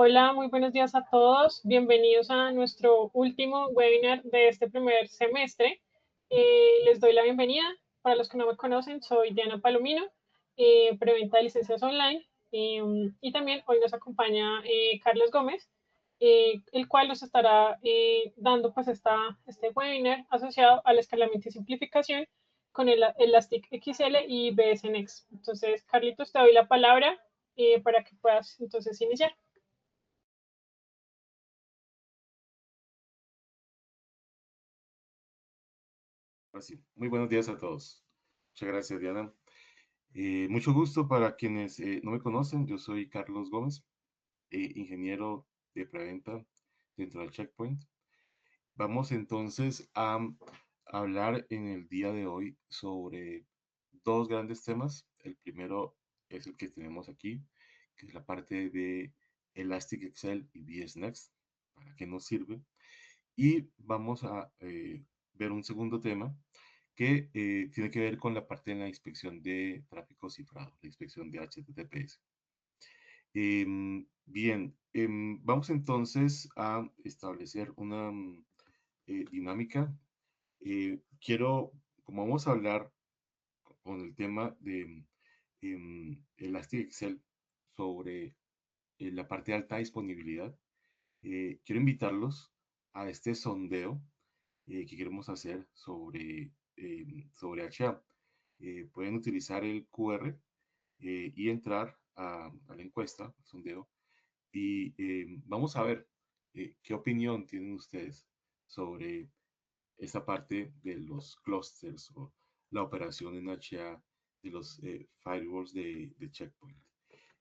Hola, muy buenos días a todos. Bienvenidos a nuestro último webinar de este primer semestre. Les doy la bienvenida. Para los que no me conocen, soy Diana Palomino, preventa de licencias online. Y también hoy nos acompaña Carlos Gómez, el cual nos estará dando pues este webinar asociado al escalamiento y simplificación con el Elastic XL y BS Next. Entonces, Carlitos, te doy la palabra para que puedas entonces iniciar. Así. Muy buenos días a todos. Muchas gracias, Diana. Mucho gusto para quienes no me conocen. Yo soy Carlos Gómez, ingeniero de preventa dentro del Checkpoint. Vamos entonces a hablar en el día de hoy sobre dos grandes temas. El primero es el que tenemos aquí, que es la parte de Elastic Excel y VS Next, para qué nos sirve. Y vamos a ver un segundo tema que tiene que ver con la parte de la inspección de tráfico cifrado, la inspección de HTTPS. Bien, vamos entonces a establecer una dinámica. Quiero, como vamos a hablar con el tema de Elastic Excel sobre la parte de alta disponibilidad, quiero invitarlos a este sondeo que queremos hacer sobre HA. Pueden utilizar el QR y entrar a la encuesta, al sondeo, y vamos a ver qué opinión tienen ustedes sobre esta parte de los clusters o la operación en HA de los firewalls de Checkpoint.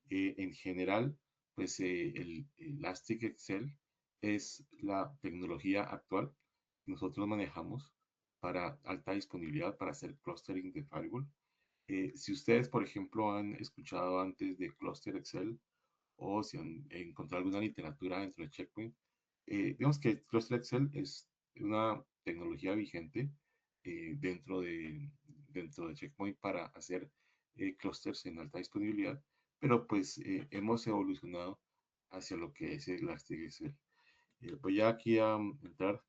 En general, pues el Elastic Excel es la tecnología actual que nosotros manejamos para alta disponibilidad, para hacer clustering de firewall. Si ustedes, por ejemplo, han escuchado antes de Cluster Excel o si han encontrado alguna literatura dentro de Checkpoint, digamos que Cluster Excel es una tecnología vigente dentro de Checkpoint para hacer clusters en alta disponibilidad, pero pues hemos evolucionado hacia lo que es el Elasticsearch. Voy aquí a entrar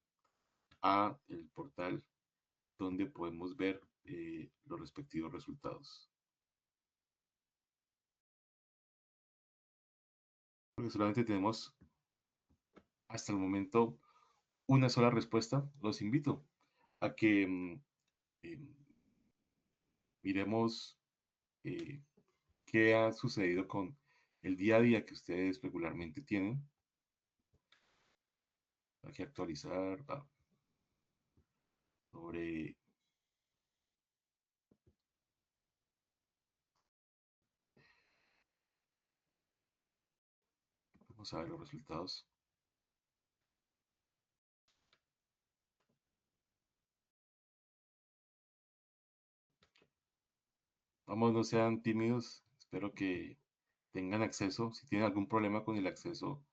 a el portal donde podemos ver los respectivos resultados. Porque solamente tenemos hasta el momento una sola respuesta. Los invito a que eh, miremos eh, qué ha sucedido con el día a día que ustedes regularmente tienen. Hay que actualizar sobre, vamos a ver los resultados. Vamos, no sean tímidos, espero que tengan acceso, si tienen algún problema con el acceso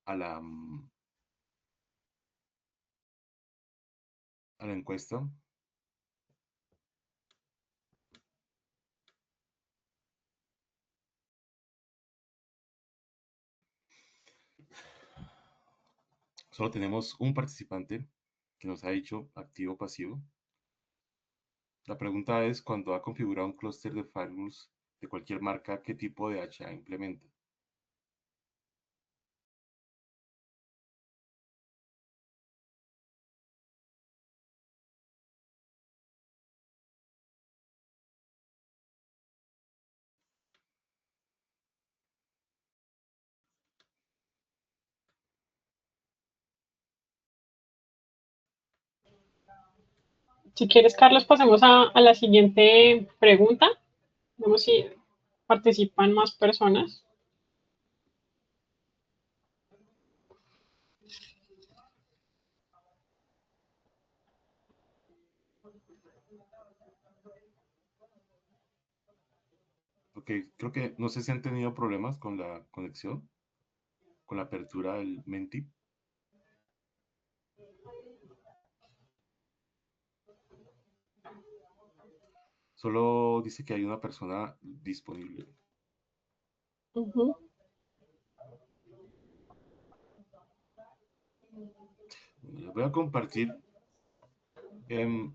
a la encuesta, solo tenemos un participante que nos ha dicho activo o pasivo. La pregunta es, cuando ha configurado un clúster de firewalls de cualquier marca, ¿qué tipo de HA implementa? Si quieres, Carlos, pasemos a la siguiente pregunta. Vemos si participan más personas. Ok, creo que no sé si han tenido problemas con la conexión, con la apertura del Menti. Solo dice que hay una persona disponible. Uh -huh. les voy a compartir em,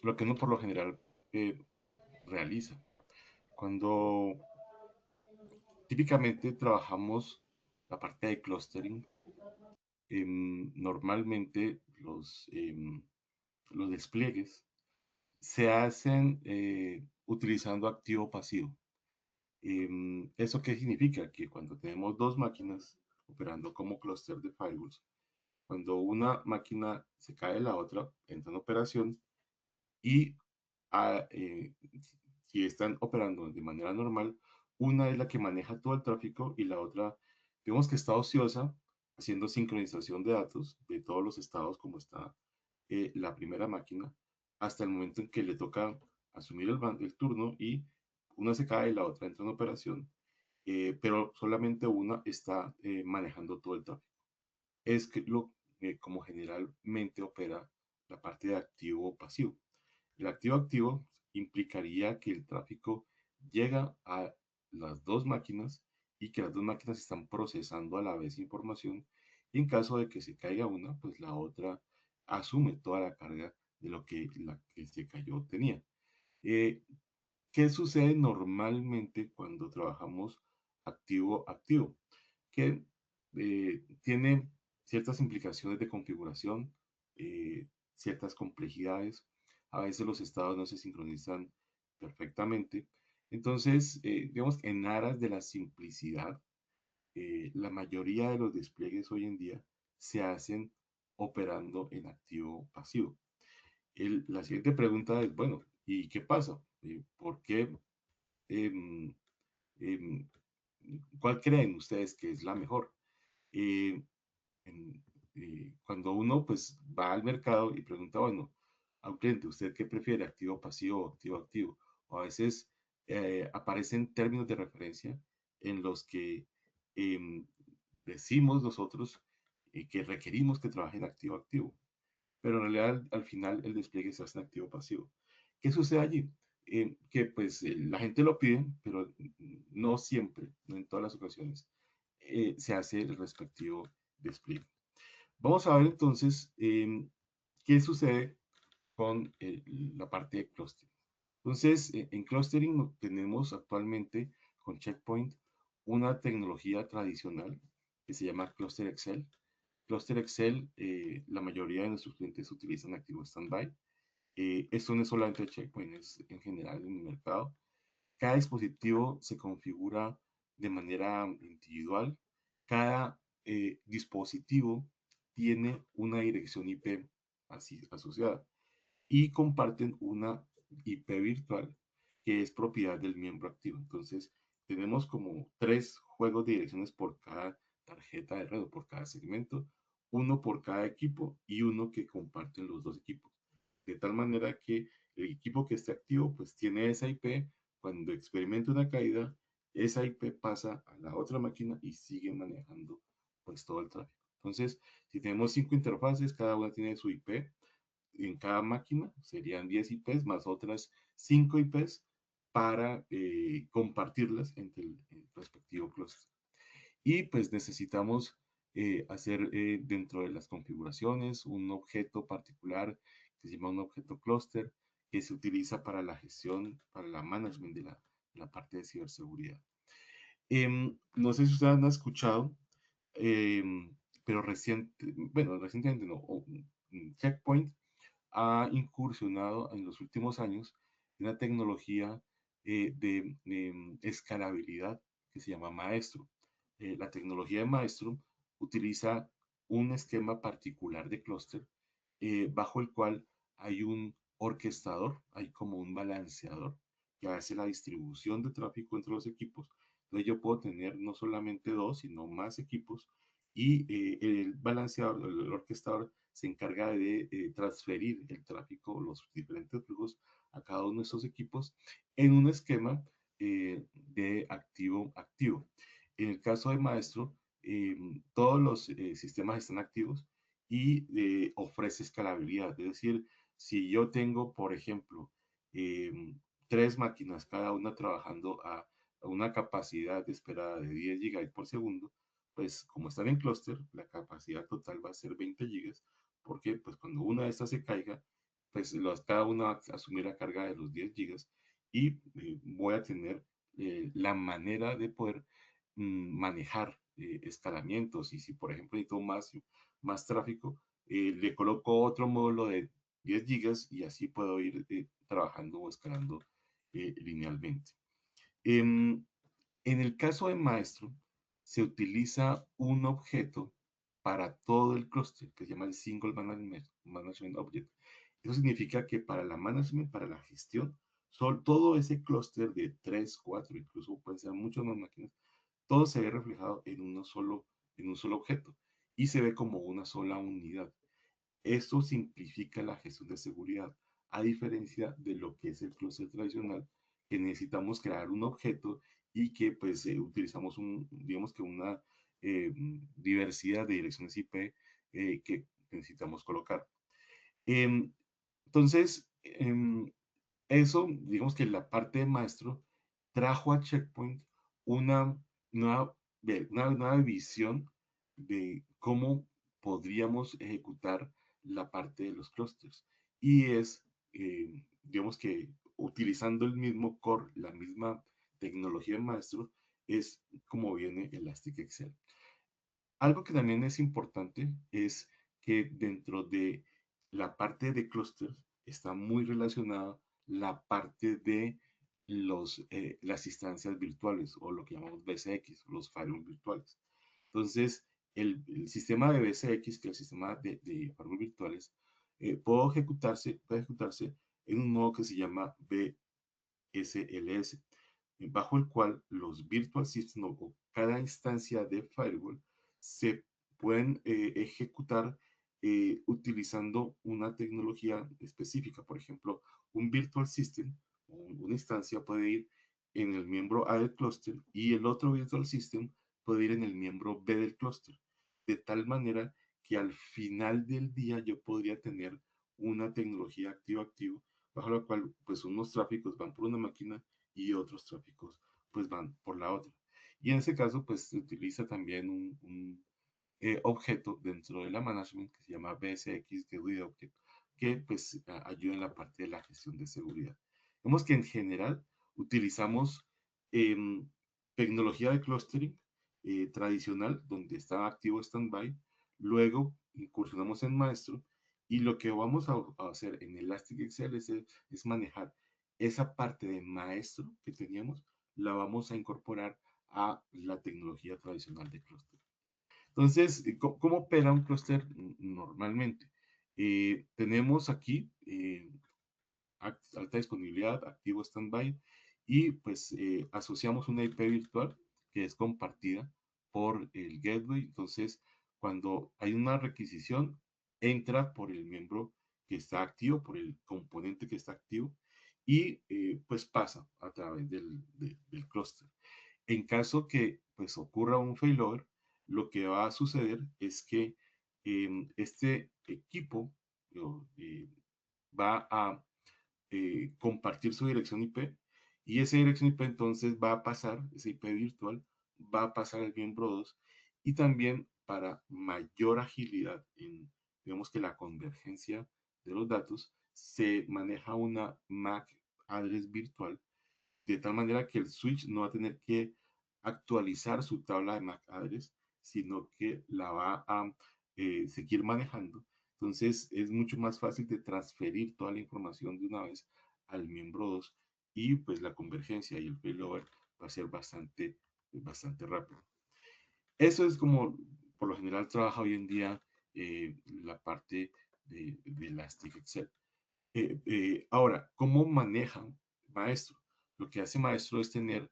lo que uno por lo general eh, realiza. Cuando típicamente trabajamos la parte de clustering, normalmente los despliegues se hacen utilizando activo-pasivo. ¿Eso qué significa? Que cuando tenemos dos máquinas operando como clúster de firewalls, cuando una máquina se cae, la otra entra en operación y ah, eh, si están operando de manera normal, una es la que maneja todo el tráfico y la otra, digamos que está ociosa, haciendo sincronización de datos de todos los estados como está la primera máquina, hasta el momento en que le toca asumir el turno y una se cae y la otra entra en operación, pero solamente una está manejando todo el tráfico. Es que como generalmente opera la parte de activo pasivo. El activo activo implicaría que el tráfico llega a las dos máquinas y que las dos máquinas están procesando a la vez información y en caso de que se caiga una, pues la otra asume toda la carga de lo que la que se cayó tenía. Eh, ¿Qué sucede normalmente cuando trabajamos activo-activo? Que tiene ciertas implicaciones de configuración, ciertas complejidades. A veces los estados no se sincronizan perfectamente. Entonces, digamos, en aras de la simplicidad, la mayoría de los despliegues hoy en día se hacen operando en activo pasivo. La siguiente pregunta es, bueno, ¿y qué pasa? ¿Por qué? em, em, ¿Cuál creen ustedes que es la mejor? Eh, Cuando uno pues va al mercado y pregunta, bueno, a un cliente, ¿usted qué prefiere, activo pasivo o activo activo? O a veces aparecen términos de referencia en los que em, decimos nosotros que requerimos que trabajen activo activo, pero en realidad al final el despliegue se hace en activo pasivo. ¿Qué sucede allí? Que pues la gente lo pide, pero no siempre, no en todas las ocasiones, se hace el respectivo despliegue. Vamos a ver entonces qué sucede con la parte de clustering. Entonces, en clustering tenemos actualmente con Checkpoint una tecnología tradicional que se llama Cluster Excel. Cluster Excel, la mayoría de nuestros clientes utilizan activo standby. Esto no es solamente Checkpoint, es en general en el mercado. Cada dispositivo se configura de manera individual. Cada dispositivo tiene una dirección IP así, asociada y comparten una IP virtual que es propiedad del miembro activo. Entonces, tenemos como tres juegos de direcciones por cada tarjeta de red o por cada segmento, uno por cada equipo y uno que comparten los dos equipos. De tal manera que el equipo que esté activo pues tiene esa IP, cuando experimenta una caída, esa IP pasa a la otra máquina y sigue manejando pues todo el tráfico. Entonces, si tenemos cinco interfaces, cada una tiene su IP, en cada máquina, serían 10 IPs más otras 5 IPs para compartirlas entre el respectivo clúster. Y pues necesitamos hacer dentro de las configuraciones un objeto particular que se llama un objeto clúster que se utiliza para la gestión, para la management de la parte de ciberseguridad. No sé si ustedes han escuchado, pero recientemente no, Checkpoint ha incursionado en los últimos años en una tecnología de escalabilidad que se llama Maestro. La tecnología de Maestro utiliza un esquema particular de clúster bajo el cual hay un orquestador, hay como un balanceador que hace la distribución de tráfico entre los equipos. Entonces yo puedo tener no solamente dos, sino más equipos y el balanceador, el orquestador se encarga de transferir el tráfico, los diferentes flujos a cada uno de estos equipos en un esquema de activo-activo. En el caso de Maestro, todos los sistemas están activos y ofrece escalabilidad. Es decir, si yo tengo, por ejemplo, tres máquinas, cada una trabajando a una capacidad esperada de 10 GB por segundo, pues como están en clúster, la capacidad total va a ser 20 GB porque pues cuando una de estas se caiga, pues cada una va a asumir la carga de los 10 gigas y voy a tener la manera de poder manejar escalamientos y si por ejemplo necesito más tráfico, le coloco otro módulo de 10 gigas y así puedo ir trabajando o escalando linealmente. Em, en el caso de Maestro, se utiliza un objeto para todo el clúster que se llama el Single Management Object. Eso significa que para la management, para la gestión, todo ese clúster de 3, 4, incluso pueden ser muchas más máquinas, todo se ve reflejado en un solo objeto y se ve como una sola unidad. Esto simplifica la gestión de seguridad, a diferencia de lo que es el clúster tradicional, que necesitamos crear un objeto y que pues utilizamos digamos que una diversidad de direcciones IP que necesitamos colocar. Em, entonces, eso, digamos que la parte de maestro trajo a Checkpoint una nueva, una nueva visión de cómo podríamos ejecutar la parte de los clusters. Y es, digamos que utilizando el mismo core, la misma tecnología de maestro, es como viene Elastic Excel. Algo que también es importante es que dentro de la parte de clusters está muy relacionada la parte de las instancias virtuales o lo que llamamos BCX, los firewalls virtuales. Entonces, el sistema de BCX, que es el sistema de firewalls virtuales, puede ejecutarse en un modo que se llama BSLS, bajo el cual los virtual systems o cada instancia de firewall se pueden ejecutar utilizando una tecnología específica. Por ejemplo, un virtual system, una instancia puede ir en el miembro A del clúster y el otro virtual system puede ir en el miembro B del clúster. De tal manera que al final del día yo podría tener una tecnología activo-activo, bajo la cual pues unos tráficos van por una máquina y otros tráficos pues van por la otra. Y en ese caso pues se utiliza también un objeto dentro de la management que se llama BSX Gateway Object, que pues ayuda en la parte de la gestión de seguridad. Vemos que en general utilizamos eh, tecnología de clustering tradicional, donde está activo standby, luego incursionamos en maestro, y lo que vamos a hacer en Elastic Excel es manejar esa parte de maestro que teníamos, la vamos a incorporar a la tecnología tradicional de cluster. Entonces, ¿cómo opera un clúster normalmente? Tenemos aquí alta disponibilidad, activo standby, y pues asociamos una IP virtual que es compartida por el gateway. Entonces, cuando hay una requisición, entra por el miembro que está activo, por el componente que está activo, y pues pasa a través del clúster. En caso que pues ocurra un failover, lo que va a suceder es que este equipo eh, va a compartir su dirección IP y esa dirección IP entonces va a pasar, esa IP virtual va a pasar al miembro 2 y también para mayor agilidad en, digamos que la convergencia de los datos, se maneja una MAC address virtual de tal manera que el switch no va a tener que actualizar su tabla de MAC address, sino que la va a seguir manejando. Entonces es mucho más fácil de transferir toda la información de una vez al miembro 2 y pues la convergencia y el failover va a ser bastante rápido. Eso es como por lo general trabaja hoy en día la parte de Elastic Excel. Ahora, ¿cómo maneja Maestro? Lo que hace Maestro es tener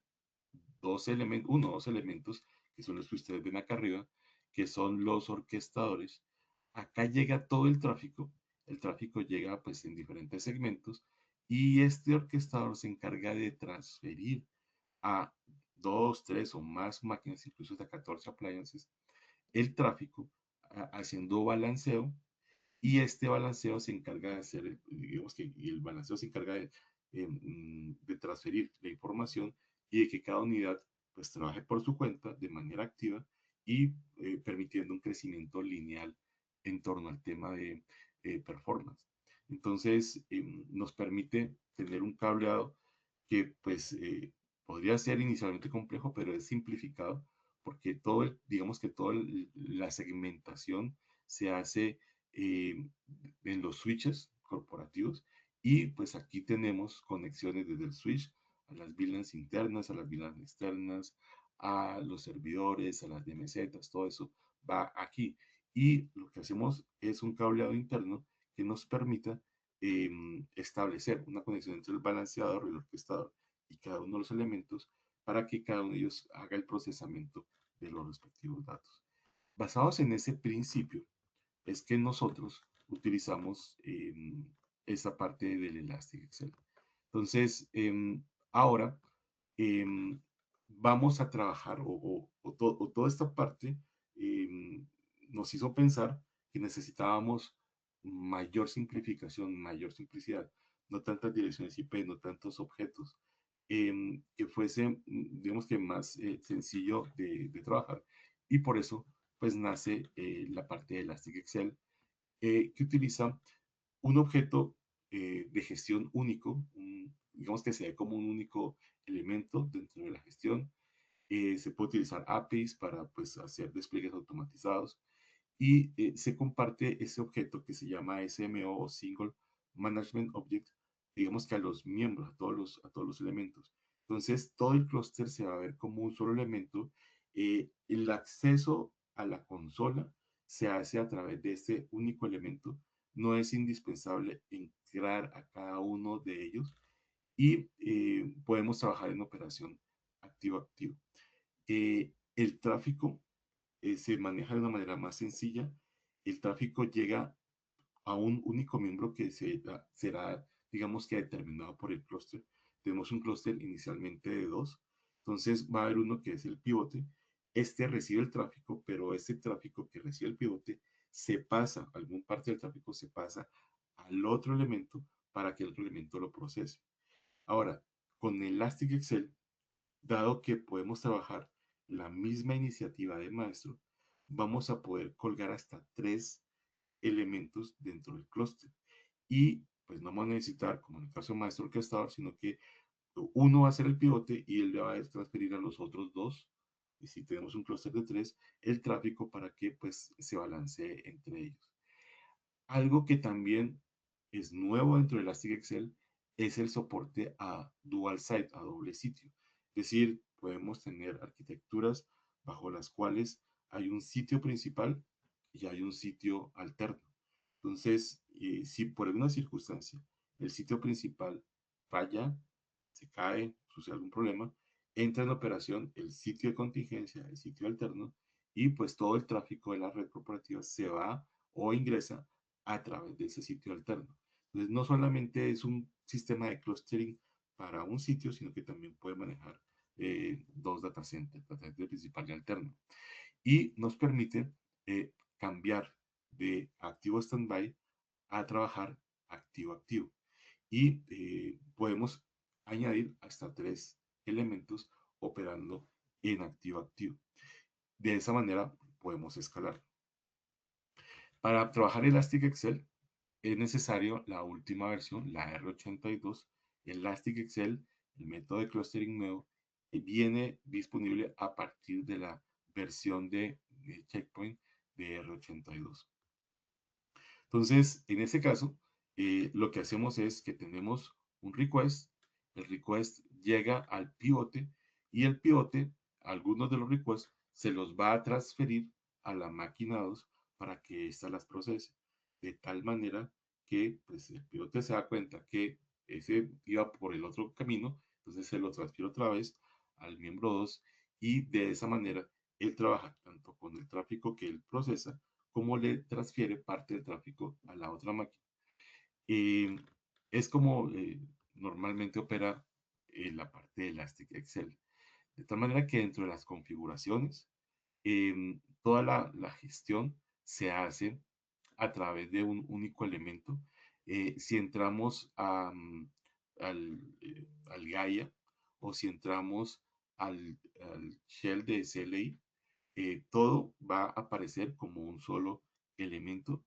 uno o dos elementos, que son los que ustedes ven acá arriba, que son los orquestadores. Acá llega todo el tráfico llega pues en diferentes segmentos y este orquestador se encarga de transferir a dos, tres o más máquinas, incluso hasta 14 appliances, el tráfico haciendo balanceo y este balanceo se encarga de hacer, digamos que el balanceo se encarga de transferir la información y de que cada unidad pues trabaje por su cuenta de manera activa y permitiendo un crecimiento lineal en torno al tema de performance. Entonces, nos permite tener un cableado que pues podría ser inicialmente complejo, pero es simplificado porque digamos que toda la segmentación se hace en los switches corporativos y pues aquí tenemos conexiones desde el switch a las VLANs internas, a las VLANs externas, a los servidores, a las DMZs, todo eso va aquí. Y lo que hacemos es un cableado interno que nos permita establecer una conexión entre el balanceador y el orquestador y cada uno de los elementos para que cada uno de ellos haga el procesamiento de los respectivos datos. Basados en ese principio, es que nosotros utilizamos esa parte del Elastic Excel. Entonces, ahora em, vamos a trabajar o toda esta parte nos hizo pensar que necesitábamos mayor simplificación, mayor simplicidad, no tantas direcciones IP, no tantos objetos, que fuese, digamos que más sencillo de trabajar. Y por eso, pues nace la parte de Elastic Excel, que utiliza un objeto de gestión único, digamos que sea como un único elemento dentro de la gestión. Se puede utilizar APIs para pues, hacer despliegues automatizados y se comparte ese objeto que se llama SMO o Single Management Object, digamos que a los miembros, a todos los elementos. Entonces, todo el clúster se va a ver como un solo elemento. El acceso a la consola se hace a través de este único elemento. No es indispensable integrar a cada uno de ellos y podemos trabajar en operación activo-activo. El tráfico se maneja de una manera más sencilla. El tráfico llega a un único miembro que será, digamos que determinado por el clúster. Tenemos un clúster inicialmente de dos, entonces va a haber uno que es el pivote. Este recibe el tráfico, pero este tráfico que recibe el pivote se pasa, algún parte del tráfico se pasa al otro elemento para que el otro elemento lo procese. Ahora, con Elastic Excel, dado que podemos trabajar la misma iniciativa de maestro, vamos a poder colgar hasta tres elementos dentro del clúster. Y pues no vamos a necesitar, como en el caso de maestro orquestador, sino que uno va a ser el pivote y él le va a transferir a los otros dos, y si tenemos un clúster de tres, el tráfico para que pues se balancee entre ellos. Algo que también es nuevo dentro de Elastic Excel es el soporte a dual site, a doble sitio. Es decir, podemos tener arquitecturas bajo las cuales hay un sitio principal y hay un sitio alterno. Entonces, si por alguna circunstancia el sitio principal falla, se cae, sucede algún problema, entra en operación el sitio de contingencia, el sitio alterno, y pues todo el tráfico de la red corporativa se va o ingresa a través de ese sitio alterno. Entonces, no solamente es un sistema de clustering para un sitio, sino que también puede manejar dos data centers, data center principal y alterno. Y nos permite cambiar de activo standby a trabajar activo-activo. Y podemos añadir hasta tres elementos operando en activo-activo. De esa manera podemos escalar. Para trabajar Elastic Excel es necesario la última versión, la R82. Elastic Excel, el método de clustering nuevo, viene disponible a partir de la versión de Checkpoint de R82. Entonces, en este caso, lo que hacemos es que tenemos un request, el request llega al pivote y el pivote, algunos de los requests, se los va a transferir a la máquina 2 para que ésta las procese. De tal manera que pues, el pivote se da cuenta que ese iba por el otro camino, entonces se lo transfiere otra vez al miembro 2 y de esa manera él trabaja tanto con el tráfico que él procesa cómo le transfiere parte del tráfico a la otra máquina. Eh, es como normalmente opera la parte de Elastic Excel. De tal manera que dentro de las configuraciones, toda la gestión se hace a través de un único elemento. Si entramos al Gaia o si entramos al shell de CLI, todo va a aparecer como un solo elemento.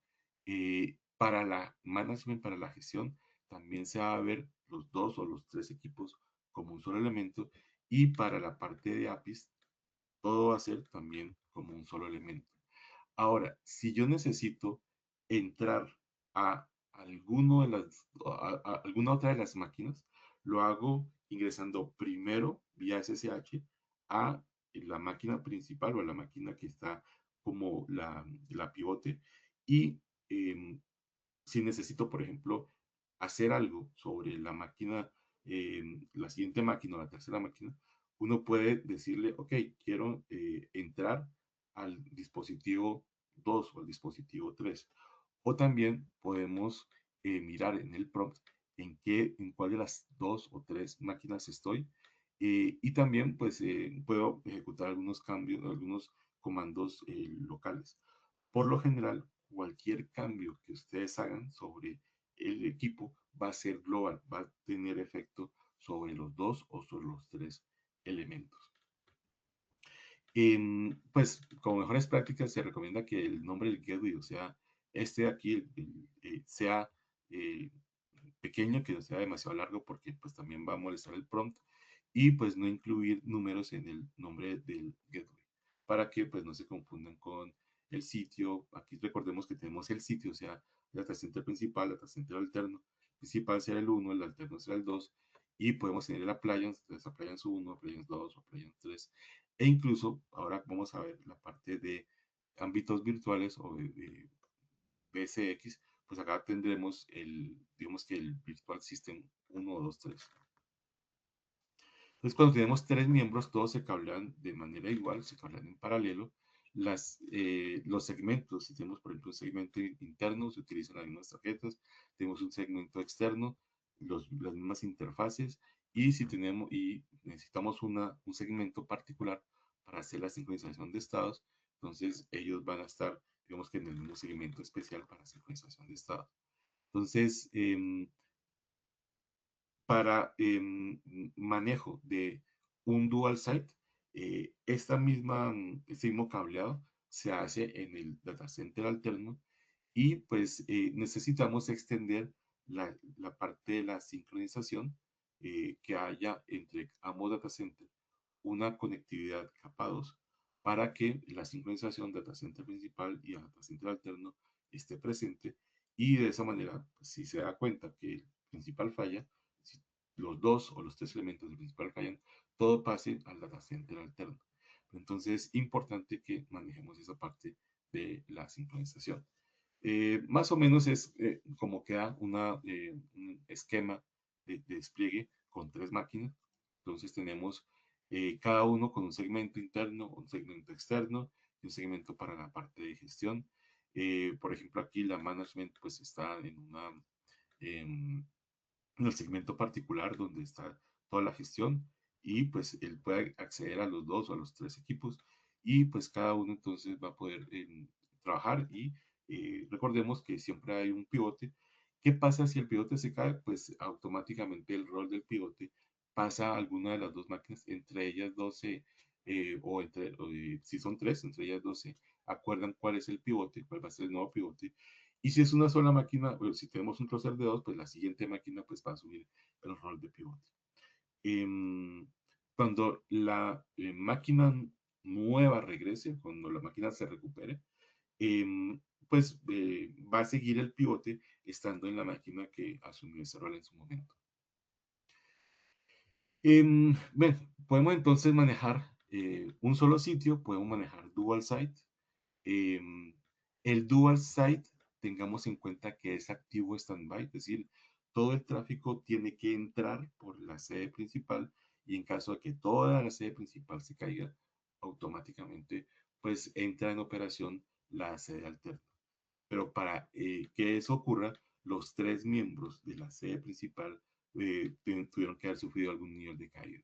Para la management, para la gestión, también se va a ver los dos o los tres equipos como un solo elemento. Y para la parte de APIs, todo va a ser también como un solo elemento. Ahora, si yo necesito entrar a, alguna otra de las máquinas, lo hago ingresando primero vía SSH a la máquina principal o a la máquina que está como la pivote. Y eh, si necesito, por ejemplo, hacer algo sobre la máquina, la siguiente máquina o la tercera máquina, uno puede decirle, ok, quiero entrar al dispositivo 2 o al dispositivo 3. O también podemos mirar en el prompt en cuál de las dos o tres máquinas estoy. Y también pues puedo ejecutar algunos cambios, algunos comandos locales. Por lo general, cualquier cambio que ustedes hagan sobre el equipo va a ser global, va a tener efecto sobre los dos o sobre los tres elementos. Pues como mejores prácticas se recomienda que el nombre del gateway, o sea, este de aquí, sea eh, pequeño, que no sea demasiado largo porque pues también va a molestar el prompt, y pues no incluir números en el nombre del gateway para que pues no se confundan con el sitio. Aquí recordemos que tenemos el sitio, o sea, el data center principal, data center alterno. Principal será el uno, el alterno será el 2, y podemos tener el appliance, entonces appliance 1, appliance 2, appliance 3, e incluso ahora vamos a ver la parte de ámbitos virtuales o de BSX. Pues acá tendremos digamos que el Virtual System 1, 2, 3. Entonces, cuando tenemos tres miembros, todos se cablean de manera igual, se cablean en paralelo. Los segmentos, si tenemos, por ejemplo, un segmento interno, se utilizan las mismas tarjetas. Tenemos un segmento externo, las mismas interfaces. Y si tenemos y necesitamos un segmento particular para hacer la sincronización de estados, entonces ellos van a estar, digamos que en el mismo segmento especial para sincronización de estados. Entonces, para manejo de un dual site, este mismo cableado se hace en el data center alterno, y pues necesitamos extender la parte de la sincronización, que haya entre ambos data centers una conectividad capa 2 para que la sincronización data center principal y data center alterno esté presente. Y de esa manera, pues, si se da cuenta que el principal falla, si los dos o los tres elementos del principal fallan, todo pase al data center alterno. Entonces, importante que manejemos esa parte de la sincronización. Más o menos es como queda un esquema de despliegue con tres máquinas. Entonces tenemos cada uno con un segmento interno, un segmento externo y un segmento para la parte de gestión. Por ejemplo, aquí la management pues está en el segmento particular donde está toda la gestión, y pues él puede acceder a los dos o a los tres equipos, y pues cada uno entonces va a poder trabajar. Y recordemos que siempre hay un pivote. ¿Qué pasa si el pivote se cae? Pues automáticamente el rol del pivote pasa a alguna de las dos máquinas, entre ellas 12, si son tres, entre ellas 12 acuerdan cuál es el pivote, cuál va a ser el nuevo pivote. Y si es una sola máquina, bueno, si tenemos un clúster de dos, pues la siguiente máquina pues va a subir el rol de pivote. Em, Cuando la máquina nueva regrese, cuando la máquina se recupere, pues va a seguir el pivote estando en la máquina que asumió ese rol en su momento. Bien, podemos entonces manejar un solo sitio, podemos manejar dual site. em, el dual site, tengamos en cuenta que es activo standby, es decir, todo el tráfico tiene que entrar por la sede principal, y en caso de que toda la sede principal se caiga, automáticamente pues entra en operación la sede alterna. Pero para que eso ocurra, los tres miembros de la sede principal tuvieron que haber sufrido algún nivel de caída.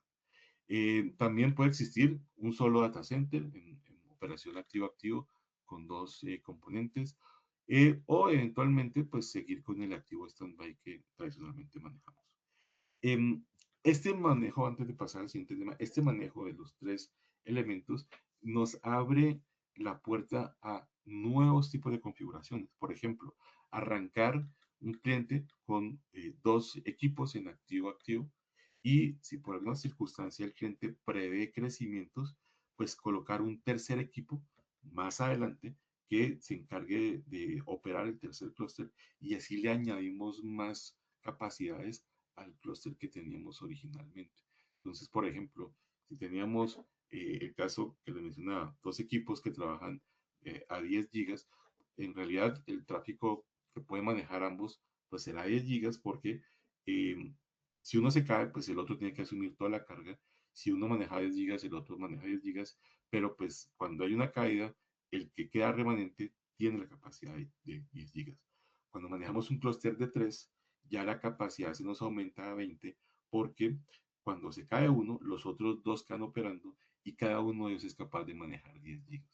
También puede existir un solo data center en operación activo-activo con dos componentes, o eventualmente pues seguir con el activo standby que tradicionalmente manejamos. Em, este manejo, antes de pasar al siguiente tema, este manejo de los tres elementos nos abre la puerta a nuevos tipos de configuraciones. Por ejemplo, arrancar un cliente con dos equipos en activo-activo y si por alguna circunstancia el cliente prevé crecimientos, pues colocar un tercer equipo más adelante que se encargue de operar el tercer clúster y así le añadimos más capacidades al clúster que teníamos originalmente. Entonces, por ejemplo, si teníamos el caso que le mencionaba, dos equipos que trabajan a 10 gigas, en realidad el tráfico que puede manejar ambos pues será 10 gigas porque eh, si uno se cae, pues el otro tiene que asumir toda la carga. Si uno maneja 10 gigas, el otro maneja 10 gigas, pero pues cuando hay una caída, el que queda remanente tiene la capacidad de 10 gigas. Cuando manejamos un clúster de 3, ya la capacidad se nos aumenta a 20 porque cuando se cae uno, los otros dos quedan operando y cada uno de ellos es capaz de manejar 10 gigas.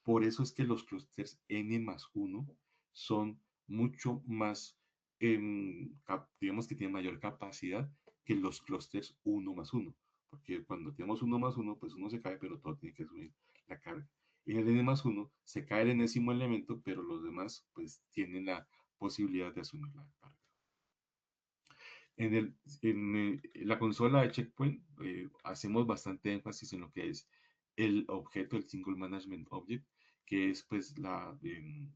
Por eso es que los clústeres N+1 son mucho más, digamos que tienen mayor capacidad que los clústeres 1+1. Porque cuando tenemos 1+1, pues uno se cae, pero todo tiene que subir la carga. En el N+1 se cae el enésimo elemento, pero los demás pues tienen la posibilidad de asumir la carga. En la consola de Checkpoint hacemos bastante énfasis en lo que es el objeto, el Single Management Object, que es pues la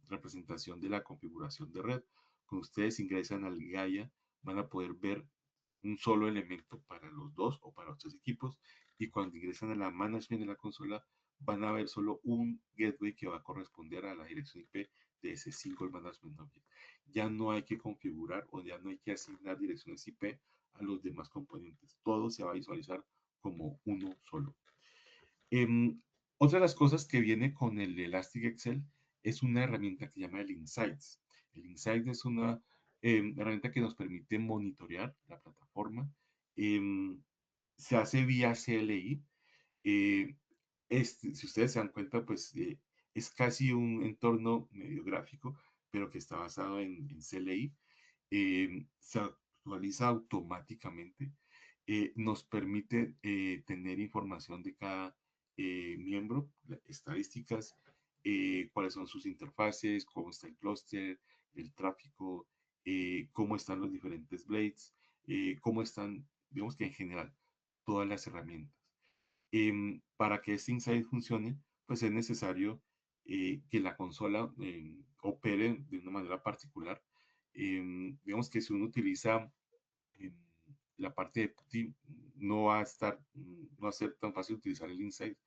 representación de la configuración de red. Cuando ustedes ingresan al Gaia, van a poder ver un solo elemento para los dos o para los tres equipos, y cuando ingresan a la management de la consola, van a ver solo un gateway que va a corresponder a la dirección IP de ese Single Management Object. Ya no hay que configurar o ya no hay que asignar direcciones IP a los demás componentes. Todo se va a visualizar como uno solo. Otra de las cosas que viene con el Elastic Excel es una herramienta que se llama el Insights. El Insights es una herramienta que nos permite monitorear la plataforma. em, Se hace vía CLI. eh, si ustedes se dan cuenta, pues es casi un entorno medio gráfico, pero que está basado en CLI. Se actualiza automáticamente. Nos permite tener información de cada miembro, estadísticas, cuáles son sus interfaces, cómo está el clúster, el tráfico, cómo están los diferentes blades, cómo están, digamos que en general, todas las herramientas. Para que este insight funcione, pues es necesario que la consola opere de una manera particular. Digamos que si uno utiliza em, la parte de PuTTY, no va a ser tan fácil utilizar el insight.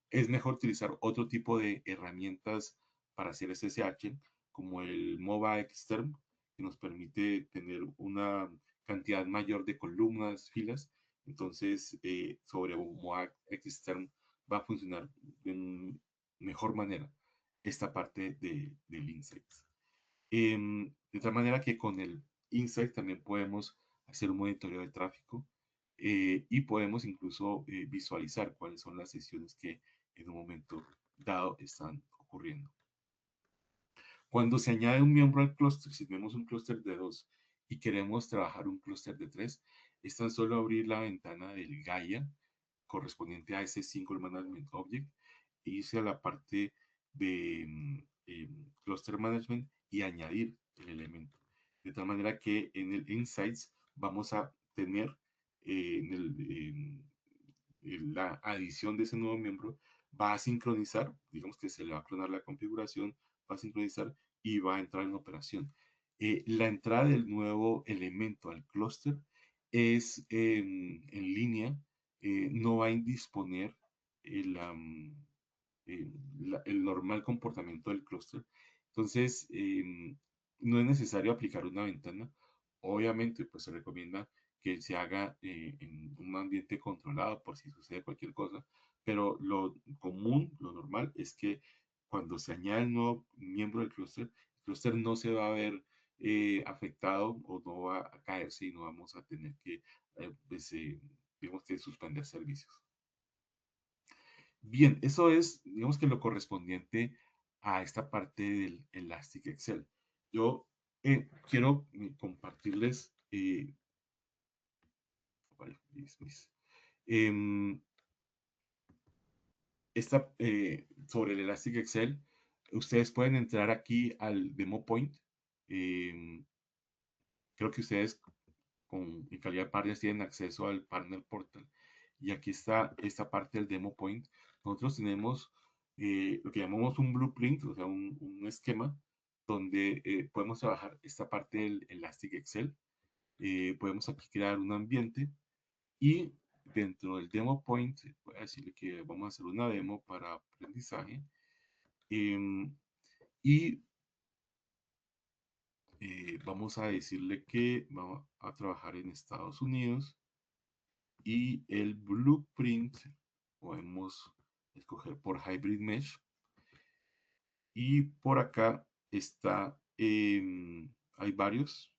Es mejor utilizar otro tipo de herramientas para hacer SSH, como el MOBA Extern, que nos permite tener una cantidad mayor de columnas, filas. Entonces, sobre MOBA Extern va a funcionar de mejor manera esta parte del Insight. De tal manera que con el Insight también podemos hacer un monitoreo de tráfico y podemos incluso visualizar cuáles son las sesiones que en un momento dado están ocurriendo. Cuando se añade un miembro al clúster, si tenemos un clúster de 2 y queremos trabajar un clúster de 3, es tan solo abrir la ventana del Gaia correspondiente a ese Single Management Object e irse a la parte de Cluster Management y añadir el elemento. De tal manera que en el Insights vamos a tener la adición de ese nuevo miembro, va a sincronizar, digamos que se le va a clonar la configuración, va a sincronizar y va a entrar en operación. La entrada del nuevo elemento al clúster es en línea, no va a indisponer el, el normal comportamiento del clúster. Entonces, no es necesario aplicar una ventana. Obviamente, pues se recomienda que se haga en un ambiente controlado por si sucede cualquier cosa, pero lo común, lo normal es que cuando se añade el nuevo miembro del clúster, el clúster no se va a ver afectado o no va a caerse y no vamos a tener que, pues, digamos que suspender servicios. Bien, eso es, digamos que lo correspondiente a esta parte del Elastic Excel. Yo quiero compartirles, vale, em, sobre el Elastic Excel, ustedes pueden entrar aquí al Demo Point. Creo que ustedes en calidad de partners tienen acceso al Partner Portal. Y aquí está esta parte del Demo Point. Nosotros tenemos lo que llamamos un blueprint, o sea, un esquema donde podemos trabajar esta parte del Elastic Excel. Podemos aquí crear un ambiente y dentro del Demo Point, voy a decirle que vamos a hacer una demo para aprendizaje. Y vamos a decirle que vamos a trabajar en Estados Unidos y el blueprint podemos escoger por Hybrid Mesh y por acá está, hay varios,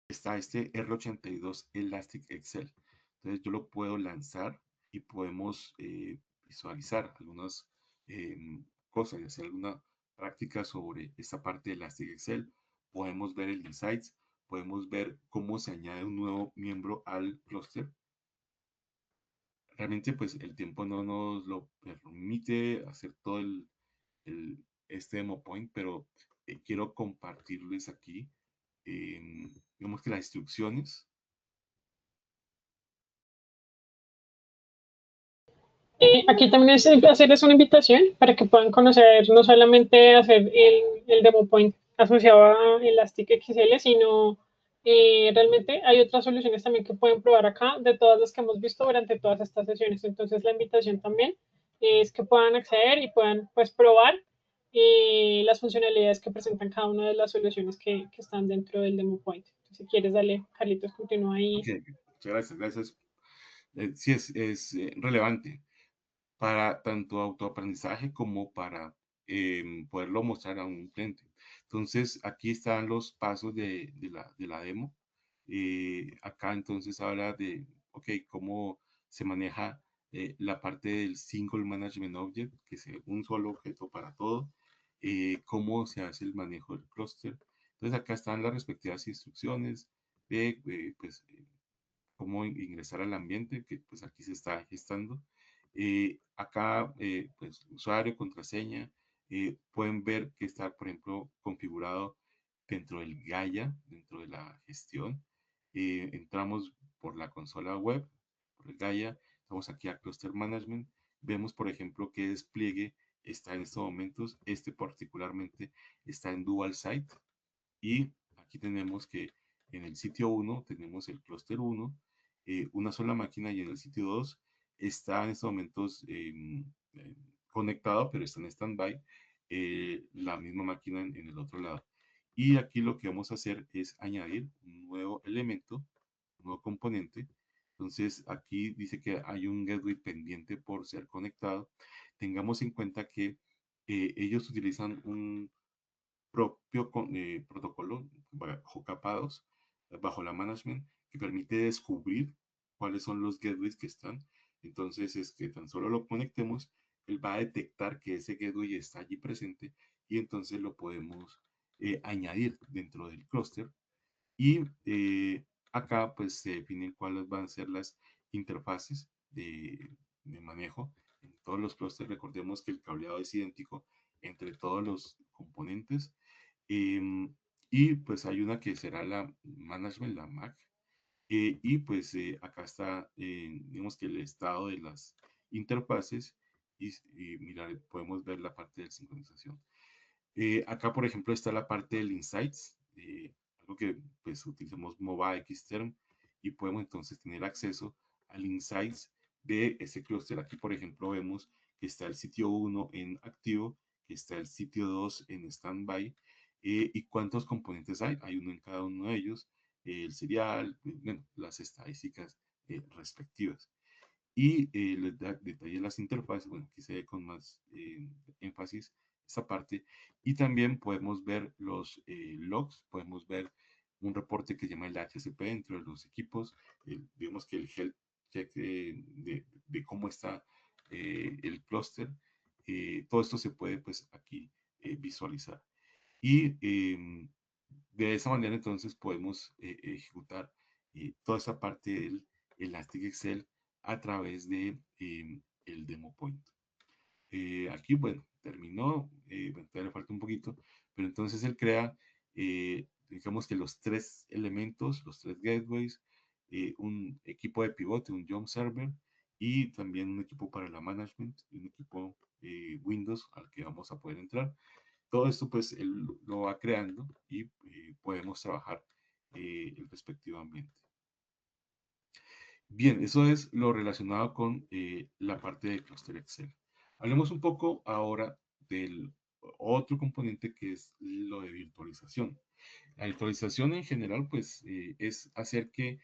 está este R82 Elastic Excel. Entonces yo lo puedo lanzar y podemos visualizar algunas cosas y hacer alguna práctica sobre esta parte de Elastic Excel. Podemos ver el Insights, podemos ver cómo se añade un nuevo miembro al clúster. Realmente pues el tiempo no nos lo permite hacer todo este demo point, pero quiero compartirles aquí, digamos que las instrucciones. Aquí también es hacerles una invitación para que puedan conocer no solamente hacer el demo point asociado a Elastic XL, sino realmente hay otras soluciones también que pueden probar acá de todas las que hemos visto durante todas estas sesiones. Entonces la invitación también es que puedan acceder y puedan pues probar las funcionalidades que presentan cada una de las soluciones que están dentro del demo point. Entonces, si quieres, dale, Carlitos, continúa ahí. Ok, muchas gracias, gracias. Sí es relevante para tanto autoaprendizaje como para poderlo mostrar a un cliente. Entonces, aquí están los pasos de la demo. Acá entonces habla de, ok, cómo se maneja la parte del Single Management Object, que es un solo objeto para todo, cómo se hace el manejo del clúster. Entonces, acá están las respectivas instrucciones de, pues, cómo ingresar al ambiente, que pues aquí se está gestando. Acá, pues, usuario, contraseña, pueden ver que está, por ejemplo, configurado dentro del Gaia, dentro de la gestión. Entramos por la consola web, por el Gaia, vamos aquí a Cluster Management, vemos, por ejemplo, qué despliegue está en estos momentos. Este particularmente está en Dual Site y aquí tenemos que en el sitio 1 tenemos el clúster 1, una sola máquina, y en el sitio 2 está en estos momentos conectado, pero está en standby, la misma máquina en el otro lado. Y aquí lo que vamos a hacer es añadir un nuevo elemento, un nuevo componente. Entonces aquí dice que hay un gateway pendiente por ser conectado. Tengamos en cuenta que ellos utilizan un propio protocolo bajo capa 2, bajo la management, que permite descubrir cuáles son los gateways que están. Entonces, es que tan solo lo conectemos, él va a detectar que ese gateway está allí presente y entonces lo podemos añadir dentro del clúster. Y acá pues se definen cuáles van a ser las interfaces de manejo en todos los clústeres. Recordemos que el cableado es idéntico entre todos los componentes. Y pues hay una que será la management, la MAC. Y pues acá está, digamos que el estado de las interfaces y mira, podemos ver la parte de sincronización. Acá, por ejemplo, está la parte del Insights, algo que pues utilizamos Mobile Xterm y podemos entonces tener acceso al Insights de ese clúster. Aquí, por ejemplo, vemos que está el sitio 1 en activo, que está el sitio 2 en standby, y cuántos componentes hay. Hay uno en cada uno de ellos, el serial, bueno, las estadísticas respectivas. Y les da detalle las interfaces, bueno, aquí se ve con más énfasis esta parte. Y también podemos ver los logs, podemos ver un reporte que se llama el HCP dentro de los equipos, digamos que el health check de cómo está el clúster. Todo esto se puede pues aquí visualizar. Y de esa manera entonces podemos ejecutar toda esa parte del Elastic Excel a través de el demo point. Aquí, bueno, terminó, bueno, todavía le falta un poquito, pero entonces él crea, digamos que los tres elementos, los tres gateways, un equipo de pivote, un jump server, y también un equipo para la management, y un equipo Windows al que vamos a poder entrar. Todo esto, pues, él lo va creando y podemos trabajar el respectivo ambiente. Bien, eso es lo relacionado con la parte de Cluster Excel. Hablemos un poco ahora del otro componente que es lo de virtualización. La virtualización en general, pues, es hacer que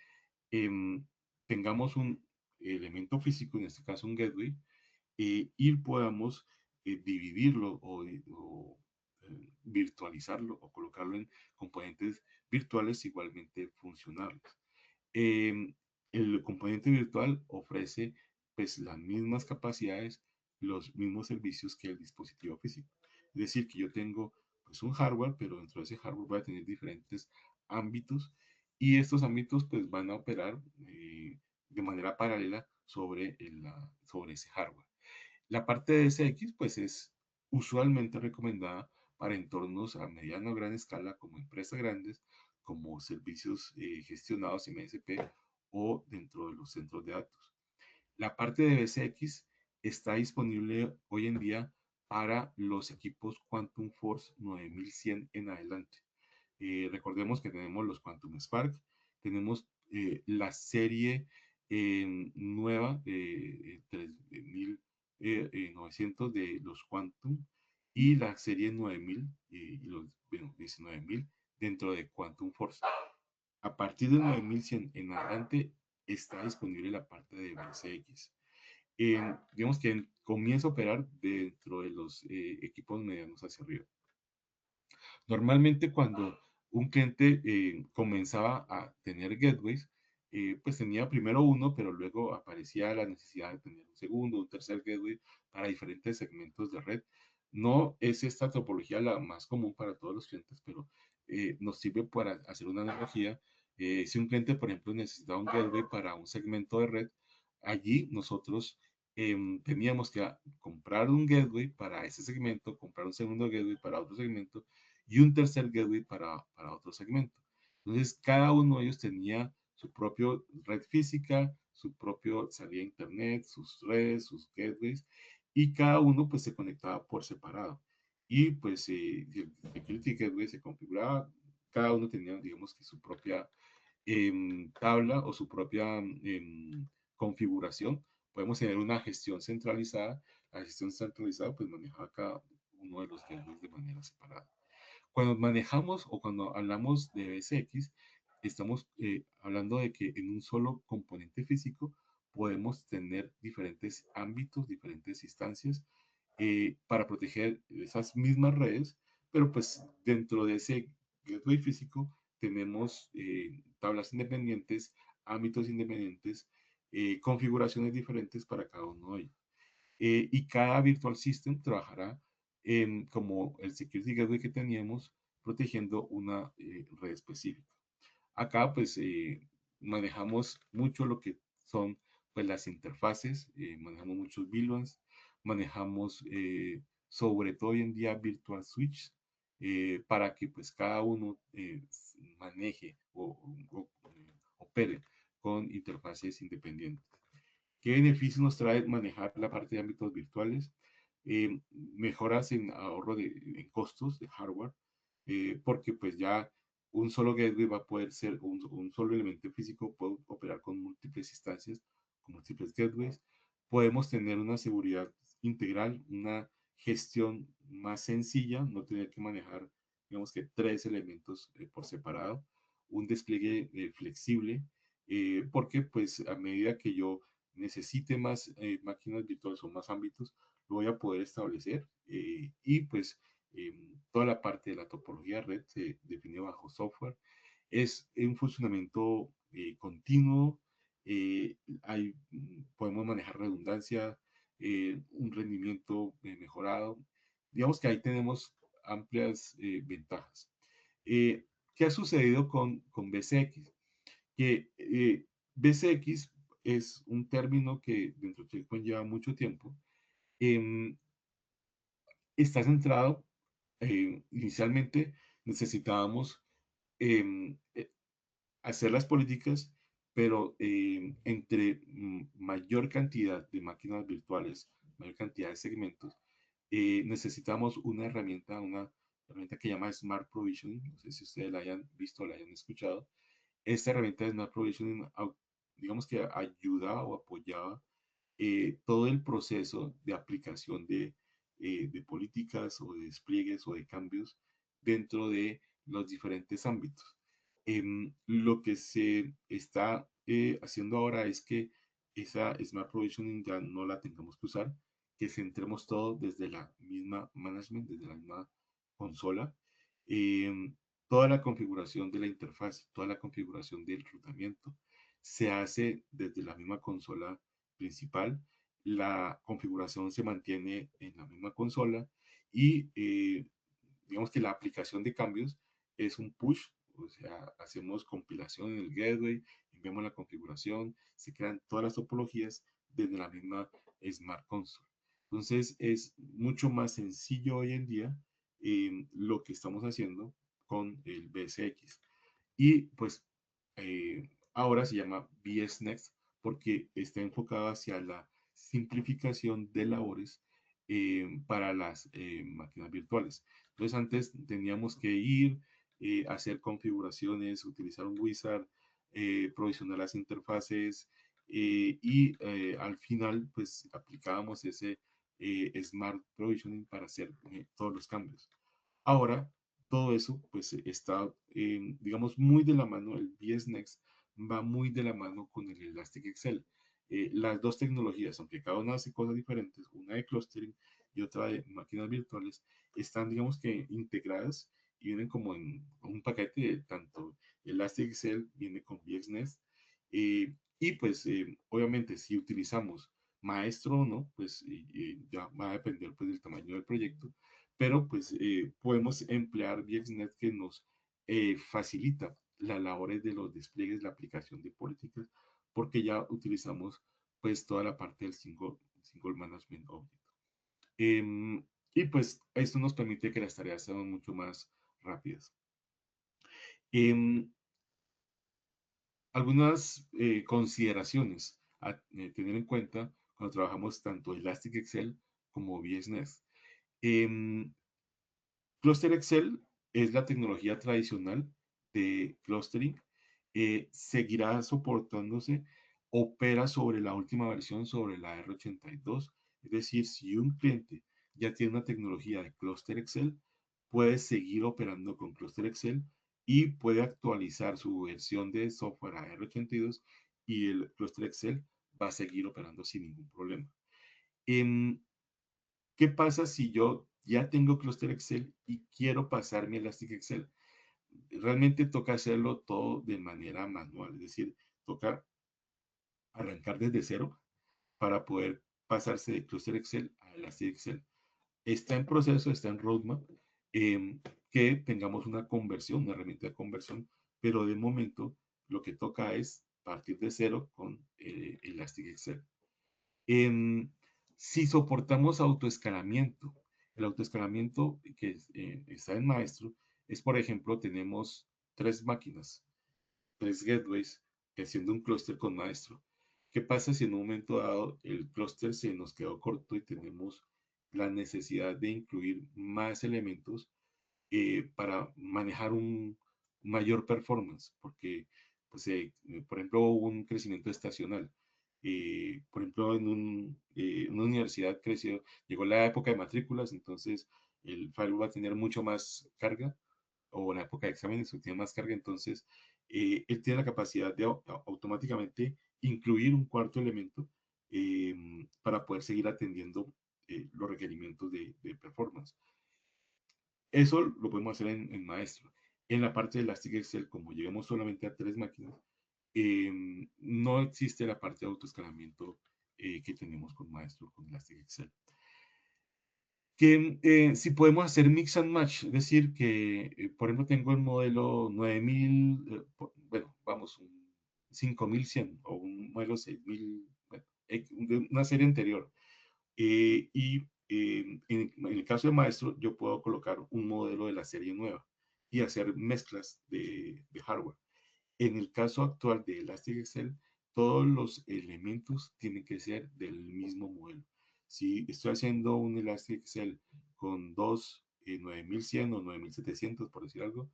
em, tengamos un elemento físico, en este caso un gateway, y podamos dividirlo o virtualizarlo o colocarlo en componentes virtuales igualmente funcionables. Eh, el componente virtual ofrece pues las mismas capacidades, los mismos servicios que el dispositivo físico. Es decir, que yo tengo pues un hardware, pero dentro de ese hardware voy a tener diferentes ámbitos y estos ámbitos pues van a operar de manera paralela sobre ese hardware. La parte de SX pues es usualmente recomendada para entornos a mediana o gran escala como empresas grandes, como servicios gestionados en MSP o dentro de los centros de datos. La parte de BSX está disponible hoy en día para los equipos Quantum Force 9100 en adelante. Recordemos que tenemos los Quantum Spark, tenemos la serie nueva de 3900 de los Quantum y la serie 9000 y los bueno, 19000 dentro de Quantum Force. A partir del 9100 en adelante está disponible la parte de BCX. Digamos que comienza a operar dentro de los equipos medianos hacia arriba. Normalmente cuando un cliente comenzaba a tener gateways, pues tenía primero uno, pero luego aparecía la necesidad de tener un segundo, un tercer gateway para diferentes segmentos de red. No es esta topología la más común para todos los clientes, pero nos sirve para hacer una analogía. Si un cliente, por ejemplo, necesitaba un gateway para un segmento de red, allí nosotros teníamos que comprar un gateway para ese segmento, comprar un segundo gateway para otro segmento y un tercer gateway para otro segmento. Entonces, cada uno de ellos tenía su propio red física, su propio salida a internet, sus redes, sus gateways, y cada uno pues se conectaba por separado. Y pues el security gateway se configuraba, cada uno tenía, digamos que su propia tabla o su propia configuración. Podemos tener una gestión centralizada. La gestión centralizada pues maneja cada uno de los gateways de manera separada. Cuando manejamos o cuando hablamos de BSX, estamos hablando de que en un solo componente físico podemos tener diferentes ámbitos, diferentes instancias para proteger esas mismas redes, pero pues dentro de ese gateway físico tenemos tablas independientes, ámbitos independientes, configuraciones diferentes para cada uno de ellos. Y cada virtual system trabajará como el security gateway que teníamos, protegiendo una red específica. Acá pues manejamos mucho lo que son pues las interfaces, manejamos muchos VLANs, manejamos sobre todo hoy en día virtual switch para que pues cada uno maneje o opere con interfaces independientes. ¿Qué beneficios nos trae manejar la parte de ámbitos virtuales? Mejoras en ahorro en costos de hardware, porque pues ya un solo gateway va a poder ser un solo elemento físico, puede operar con múltiples instancias, con múltiples gateways. Podemos tener una seguridad integral, una gestión más sencilla, no tener que manejar, digamos que tres elementos por separado, un despliegue flexible, porque pues a medida que yo necesite más máquinas virtuales o más ámbitos, lo voy a poder establecer y pues toda la parte de la topología red se define bajo software. Es un funcionamiento continuo, podemos manejar redundancia, un rendimiento mejorado. Digamos que ahí tenemos amplias ventajas. ¿Qué ha sucedido con BCX? Que BCX es un término que dentro de Checkpoint lleva mucho tiempo. em, Está centrado, inicialmente necesitábamos em, eh, hacer las políticas, pero entre mayor cantidad de máquinas virtuales, mayor cantidad de segmentos, necesitamos una herramienta que llama Smart Provisioning. No sé si ustedes la hayan visto o la hayan escuchado. Esta herramienta de Smart Provisioning, digamos que ayudaba o apoyaba todo el proceso de aplicación de políticas o de despliegues o de cambios dentro de los diferentes ámbitos. Lo que se está haciendo ahora es que esa Smart Provisioning ya no la tengamos que usar, que centremos todo desde la misma management, desde la misma consola. Em, Toda la configuración de la interfaz, toda la configuración del rutamiento se hace desde la misma consola principal. La configuración se mantiene en la misma consola y digamos que la aplicación de cambios es un push, o sea, hacemos compilación en el gateway, enviamos la configuración, se crean todas las topologías desde la misma Smart Console. Entonces es mucho más sencillo hoy en día lo que estamos haciendo con el BSX. Y pues ahora se llama BS Next porque está enfocado hacia la simplificación de labores para las máquinas virtuales. Entonces antes teníamos que ir, hacer configuraciones, utilizar un wizard, provisionar las interfaces y al final pues aplicábamos ese Smart Provisioning para hacer todos los cambios. Ahora, todo eso, pues está, digamos, muy de la mano, el BS Next va muy de la mano con el Elastic Excel. Las dos tecnologías, aunque cada una hace cosas diferentes, una de clustering y otra de máquinas virtuales, están, digamos que, integradas y vienen como en un paquete, tanto Elastic Excel viene con BS Next. Y pues, obviamente, si utilizamos Maestro o no, pues ya va a depender pues, del tamaño del proyecto, pero pues podemos emplear VxNet que nos facilita las labores de los despliegues, la aplicación de políticas, porque ya utilizamos pues toda la parte del single Management Object. Y pues esto nos permite que las tareas sean mucho más rápidas. Em, Algunas consideraciones a tener en cuenta cuando trabajamos tanto Elastic Excel como VxNet. Cluster Excel es la tecnología tradicional de clustering. Seguirá soportándose, opera sobre la última versión, sobre la R82. Es decir, si un cliente ya tiene una tecnología de Cluster Excel, puede seguir operando con Cluster Excel y puede actualizar su versión de software a R82 y el Cluster Excel va a seguir operando sin ningún problema. Em, ¿Qué pasa si yo ya tengo Cluster Excel y quiero pasar mi Elastic Excel? Realmente toca hacerlo todo de manera manual, es decir, toca arrancar desde cero para poder pasarse de Cluster Excel a Elastic Excel. Está en proceso, está en roadmap, que tengamos una conversión, una herramienta de conversión, pero de momento lo que toca es partir de cero con Elastic Excel. Em, si soportamos autoescalamiento, el autoescalamiento que está en Maestro es, por ejemplo, tenemos tres máquinas, tres gateways, que haciendo un clúster con Maestro. ¿Qué pasa si en un momento dado el clúster se nos quedó corto y tenemos la necesidad de incluir más elementos para manejar un mayor performance? Porque, pues, por ejemplo, hubo un crecimiento estacional. Por ejemplo, en una universidad creció, llegó la época de matrículas, entonces el firewall va a tener mucho más carga, o en la época de exámenes tiene más carga, entonces él tiene la capacidad de automáticamente incluir un cuarto elemento para poder seguir atendiendo los requerimientos de performance. Eso lo podemos hacer Maestro. En la parte de Elastic Excel, como llegamos solamente a tres máquinas, no existe la parte de autoescalamiento que tenemos con Maestro, con Elastic Excel. Que si podemos hacer mix and match, es decir, que por ejemplo tengo el modelo 9000, bueno, vamos, un 5100 o un modelo 6000, bueno, de una serie anterior. En el caso de Maestro, yo puedo colocar un modelo de la serie nueva y hacer mezclas de hardware. En el caso actual de Elastic Excel, todos los elementos tienen que ser del mismo modelo. Si estoy haciendo un Elastic Excel con dos 9100 o 9700, por decir algo,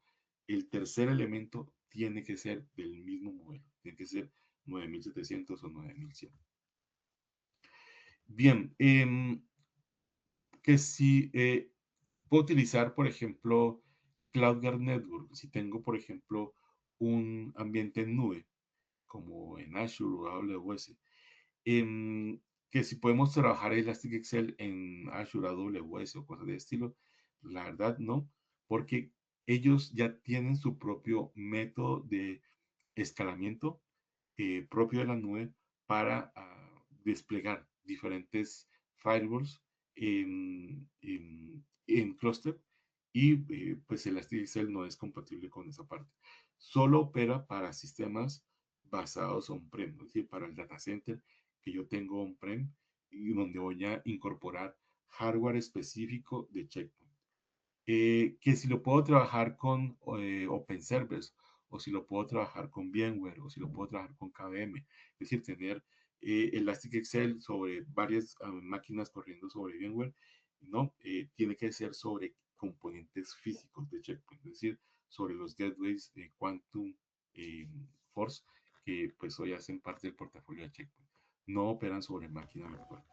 el tercer elemento tiene que ser del mismo modelo. Tiene que ser 9700 o 9100. Bien, que si puedo utilizar, por ejemplo, CloudGuard Network, si tengo, por ejemplo, un ambiente en nube, como en Azure o AWS, em, que si podemos trabajar Elastic Excel en Azure, AWS o cosas de estilo, la verdad no, porque ellos ya tienen su propio método de escalamiento propio de la nube para desplegar diferentes firewalls en clúster y pues Elasticsearch no es compatible con esa parte. Solo opera para sistemas basados on-prem, es decir, para el data center que yo tengo on-prem y donde voy a incorporar hardware específico de Checkpoint. Que si lo puedo trabajar con Open Servers, o si lo puedo trabajar con VMware, o si lo puedo trabajar con KVM. Es decir, tener Elastic Excel sobre varias máquinas corriendo sobre VMware, ¿no? Tiene que ser sobre componentes físicos de Checkpoint, es decir, sobre los gateways de Quantum eh, Force, que pues hoy hacen parte del portafolio de Checkpoint. No operan sobre máquina virtual.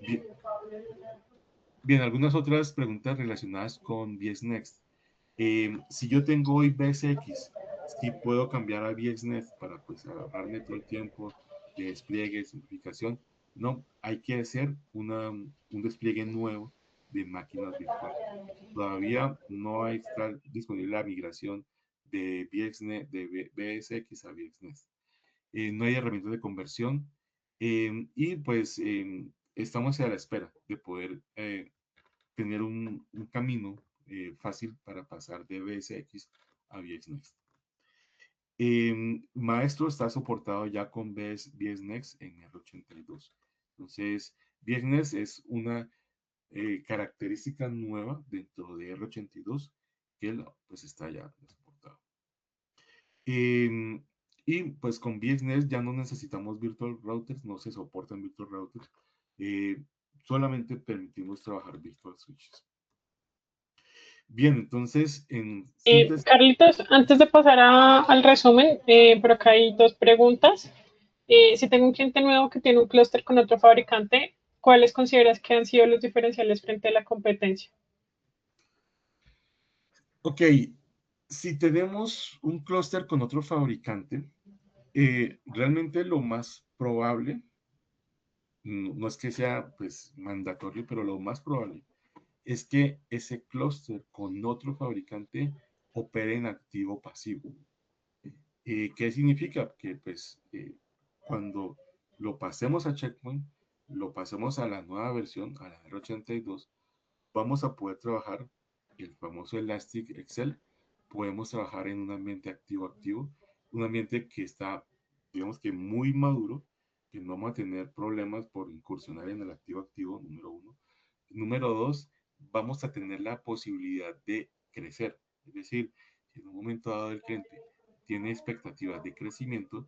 Bien, bien, algunas otras preguntas relacionadas con VSNext. Si yo tengo hoy BSX, sí puedo cambiar a VSNet para pues ahorrarme todo el tiempo de despliegue, simplificación. No, hay que hacer un despliegue nuevo de máquinas virtuales. Todavía no está disponible la migración de VSNet, de BSX a VSNet. No hay herramientas de conversión y pues estamos a la espera de poder tener un camino fácil para pasar de BSX a VXNext. Maestro está soportado ya con VXNext en R82. Entonces, VXNext es una característica nueva dentro de R82 que pues está ya soportado. Y pues con VXNext ya no necesitamos virtual routers, no se soportan virtual routers, eh, solamente permitimos trabajar virtual switches. Bien, entonces, en síntesis, Carlitos, antes de pasar al resumen, por acá hay dos preguntas. Si tengo un cliente nuevo que tiene un clúster con otro fabricante, ¿cuáles consideras que han sido los diferenciales frente a la competencia? ok, si tenemos un clúster con otro fabricante, realmente lo más probable, no es que sea pues mandatorio, pero lo más probable es que ese clúster con otro fabricante opere en activo pasivo. ¿Qué significa? Que pues cuando lo pasemos a Checkpoint, lo pasemos a la nueva versión, a la R82, vamos a poder trabajar el famoso Elastic Excel. Podemos trabajar en un ambiente activo-activo, un ambiente que está, digamos que muy maduro, que no vamos a tener problemas por incursionar en el activo-activo, número uno. Número dos, vamos a tener la posibilidad de crecer. Es decir, si en un momento dado el cliente tiene expectativas de crecimiento,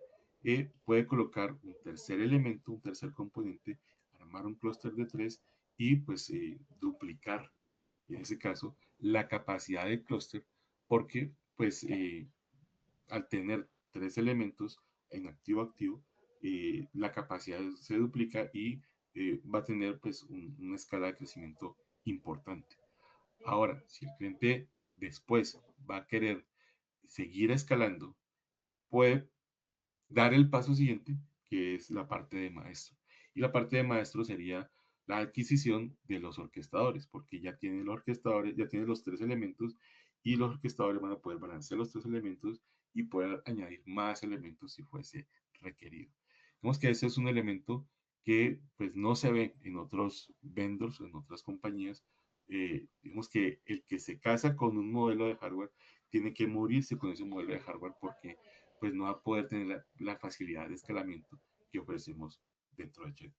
puede colocar un tercer elemento, un tercer componente, armar un clúster de tres y pues duplicar en ese caso la capacidad del clúster porque pues al tener tres elementos en activo-activo, la capacidad se duplica y va a tener pues una escala de crecimiento importante. Ahora, si el cliente después va a querer seguir escalando, puede dar el paso siguiente, que es la parte de maestro. Y la parte de maestro sería la adquisición de los orquestadores, porque ya tiene los orquestadores, ya tiene los tres elementos y los orquestadores van a poder balancear los tres elementos y poder añadir más elementos si fuese requerido. Vemos que ese es un elemento que pues no se ve en otros vendors, en otras compañías. Digamos que el que se casa con un modelo de hardware tiene que morirse con ese modelo de hardware porque pues no va a poder tener la facilidad de escalamiento que ofrecemos dentro de Checkpoint.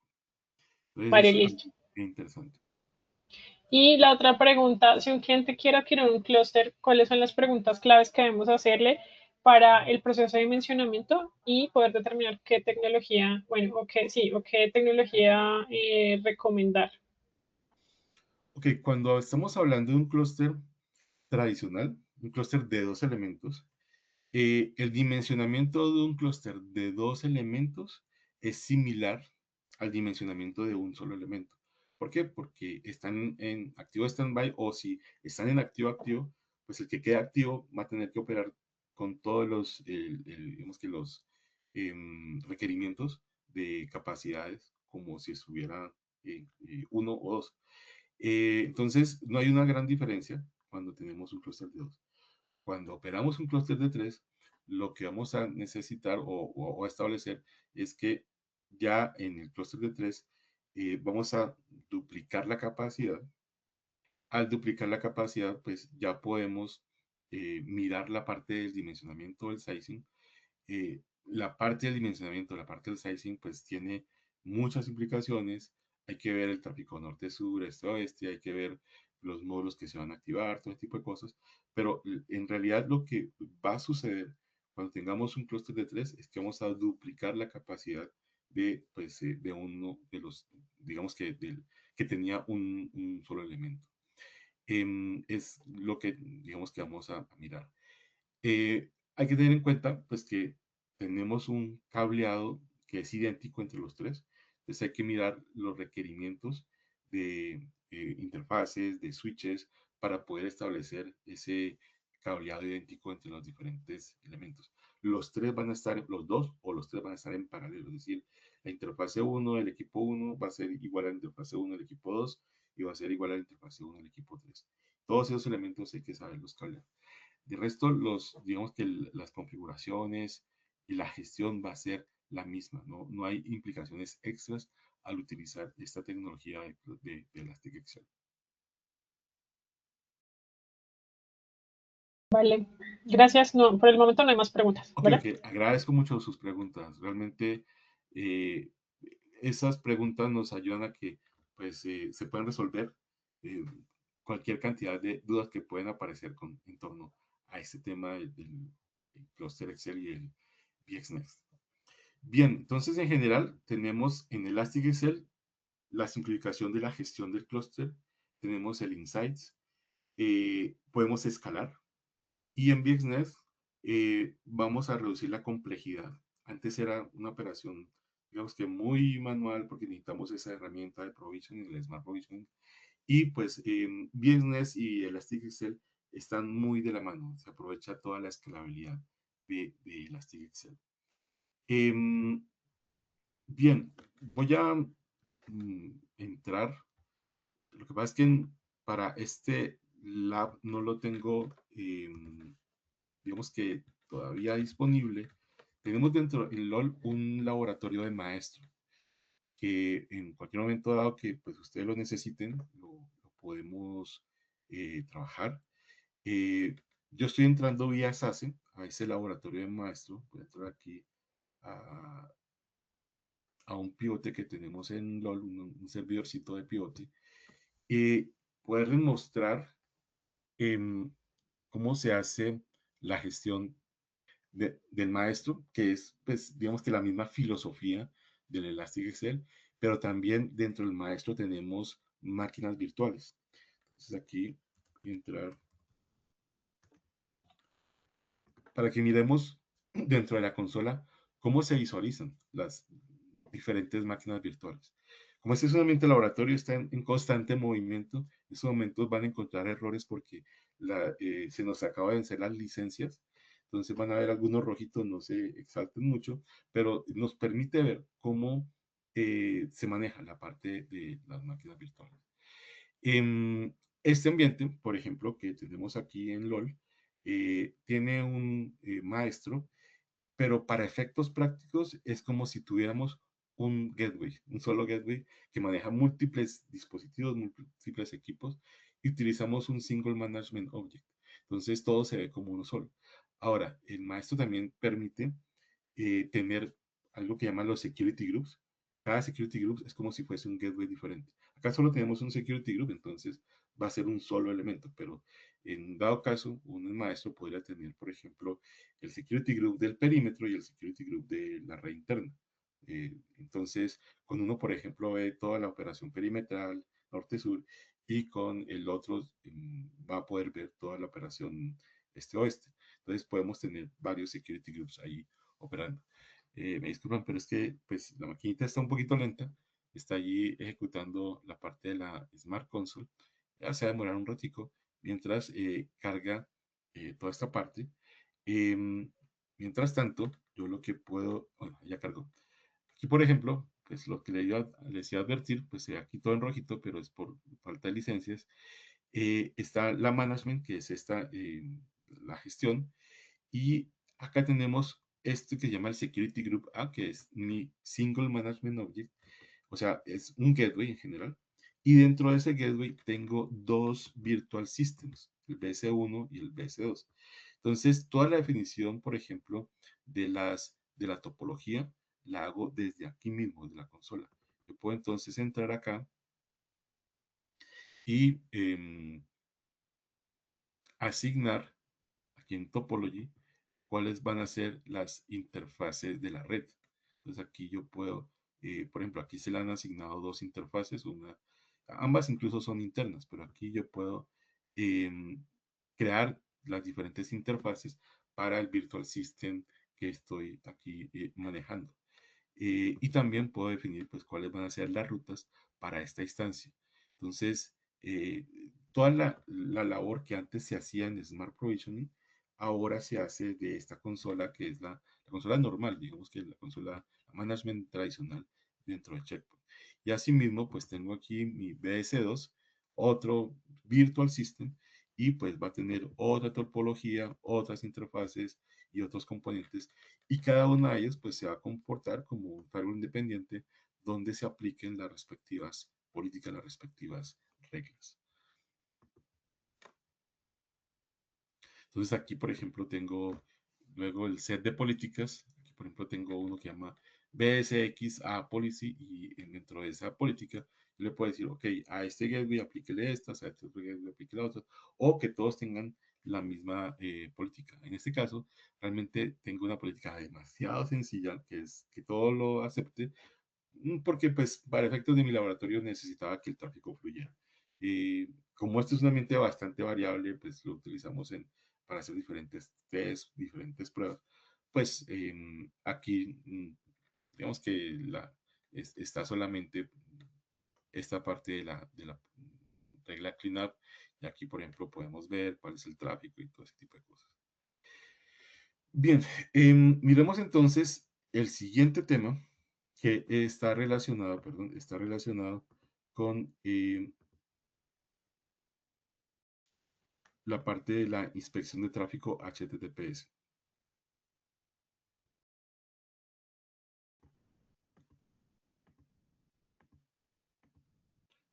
Entonces Vale, es algo listo. bien interesante. Y la otra pregunta, si un cliente quiere adquirir un clúster, ¿cuáles son las preguntas claves que debemos hacerle para el proceso de dimensionamiento y poder determinar qué tecnología, bueno, o qué, sí, o qué tecnología recomendar? Ok, cuando estamos hablando de un clúster tradicional, un clúster de dos elementos, el dimensionamiento de un clúster de dos elementos es similar al dimensionamiento de un solo elemento. ¿Por qué? Porque están en activo standby o si están en activo activo, pues el que quede activo va a tener que operar con todos los, digamos que los requerimientos de capacidades como si estuviera uno o dos. Entonces, no hay una gran diferencia cuando tenemos un clúster de dos. Cuando operamos un clúster de tres, lo que vamos a necesitar o a establecer es que ya en el clúster de tres vamos a duplicar la capacidad. Al duplicar la capacidad, pues ya podemos mirar la parte del dimensionamiento del sizing. La parte del dimensionamiento, la parte del sizing, pues tiene muchas implicaciones. Hay que ver el tráfico norte-sur, este-oeste, hay que ver los módulos que se van a activar, todo este tipo de cosas. Pero en realidad lo que va a suceder cuando tengamos un clúster de tres es que vamos a duplicar la capacidad de, pues, de uno de los, digamos que, que tenía un solo elemento. Es lo que, digamos, que vamos a mirar. Hay que tener en cuenta pues que tenemos un cableado que es idéntico entre los tres. Entonces hay que mirar los requerimientos de interfaces, de switches, para poder establecer ese cableado idéntico entre los diferentes elementos. Los tres van a estar, los dos o los tres van a estar en paralelo, es decir, la interfase 1 del equipo 1 va a ser igual a la interfase 1 del equipo 2 y va a ser igual a la interfase 1 del equipo 3. Todos esos elementos hay que saberlos cablear. De resto, digamos que las configuraciones y la gestión va a ser la misma, ¿no? No hay implicaciones extras al utilizar esta tecnología de Elastic Excel. Vale, gracias. No, por el momento no hay más preguntas, Ok, ¿vale? ok, agradezco mucho sus preguntas. Realmente eh, esas preguntas nos ayudan a que pues, se puedan resolver eh, cualquier cantidad de dudas que pueden aparecer en torno a este tema del cluster Excel y el VxNext. Bien, entonces en general tenemos en Elastic Excel la simplificación de la gestión del clúster, tenemos el Insights, podemos escalar y en VxNet vamos a reducir la complejidad. Antes era una operación, digamos que muy manual porque necesitamos esa herramienta de provisioning, el Smart Provisioning, y pues VxNet y Elasticsearch están muy de la mano, se aprovecha toda la escalabilidad de Elasticsearch. Bien, voy a entrar. Lo que pasa es que para este lab no lo tengo, digamos que todavía disponible. Tenemos dentro del LOL un laboratorio de maestro que en cualquier momento dado que pues ustedes lo necesiten, lo podemos trabajar. Eh, yo estoy entrando vía SASE a ese laboratorio de maestro. Voy a entrar aquí a, a un pivote que tenemos en LOL, un servidorcito de pivote, y poderles mostrar cómo se hace la gestión del maestro, que es, pues, digamos que la misma filosofía del Elastic Excel, pero también dentro del maestro tenemos máquinas virtuales. Entonces aquí entrar para que miremos dentro de la consola cómo se visualizan las diferentes máquinas virtuales. Como este es un ambiente laboratorio, está en constante movimiento, en estos momentos van a encontrar errores porque se nos acaba de vencer las licencias, entonces van a ver algunos rojitos, no se exalten mucho, pero nos permite ver cómo se maneja la parte de las máquinas virtuales. En este ambiente, por ejemplo, que tenemos aquí en LOL, tiene un maestro, pero para efectos prácticos es como si tuviéramos un gateway, un solo gateway que maneja múltiples dispositivos, múltiples equipos y utilizamos un single management object. Entonces todo se ve como uno solo. Ahora, el maestro también permite tener algo que llaman los security groups. Cada security group es como si fuese un gateway diferente. Acá solo tenemos un security group, entonces va a ser un solo elemento, pero en dado caso, un maestro podría tener, por ejemplo, el security group del perímetro y el security group de la red interna. Entonces, con uno, por ejemplo, ve toda la operación perimetral, norte-sur, y con el otro va a poder ver toda la operación este-oeste. Entonces, podemos tener varios security groups ahí operando. Me disculpan, pero es que pues, la maquinita está un poquito lenta, está allí ejecutando la parte de la Smart Console, ya se va a demorar un ratico mientras carga toda esta parte. Em, Mientras tanto, yo lo que puedo, bueno, ya cargó. Aquí, por ejemplo, pues lo que les iba a advertir, pues aquí todo en rojito, pero es por falta de licencias. Está la management, que es esta, la gestión, y acá tenemos esto que se llama el Security Group A, que es mi Single Management Object, o sea, es un gateway en general. Y dentro de ese gateway tengo dos virtual systems, el BS1 y el BS2. Entonces, toda la definición, por ejemplo, de la topología, la hago desde aquí mismo, de la consola. Yo puedo entonces entrar acá y asignar aquí en Topology cuáles van a ser las interfaces de la red. Entonces aquí yo puedo, por ejemplo, aquí se le han asignado dos interfaces, ambas incluso son internas, pero aquí yo puedo crear las diferentes interfaces para el virtual system que estoy aquí manejando. Y también puedo definir pues cuáles van a ser las rutas para esta instancia. Entonces, toda la labor que antes se hacía en Smart Provisioning, ahora se hace de esta consola que es la consola normal, digamos que la consola management tradicional dentro de Checkpoint. Y asimismo, pues tengo aquí mi BS2, otro virtual system, y pues va a tener otra topología, otras interfaces y otros componentes, y cada una de ellas pues se va a comportar como un firewall independiente donde se apliquen las respectivas políticas, las respectivas reglas. Entonces aquí, por ejemplo, tengo luego el set de políticas. Aquí, por ejemplo, tengo uno que llama BSXA Policy y dentro de esa política yo le puedo decir, ok, a este gateway aplíquele estas, a este otro gateway aplíquele otras, o que todos tengan la misma política. En este caso, realmente tengo una política demasiado sencilla, que es que todo lo acepte, porque pues para efectos de mi laboratorio necesitaba que el tráfico fluyera. Como esto es un ambiente bastante variable, pues lo utilizamos para hacer diferentes test, diferentes pruebas. Pues aquí, digamos que está solamente esta parte de la regla cleanup. Y aquí, por ejemplo, podemos ver cuál es el tráfico y todo ese tipo de cosas. Bien, miremos entonces el siguiente tema que está relacionado, perdón, está relacionado con la parte de la inspección de tráfico HTTPS.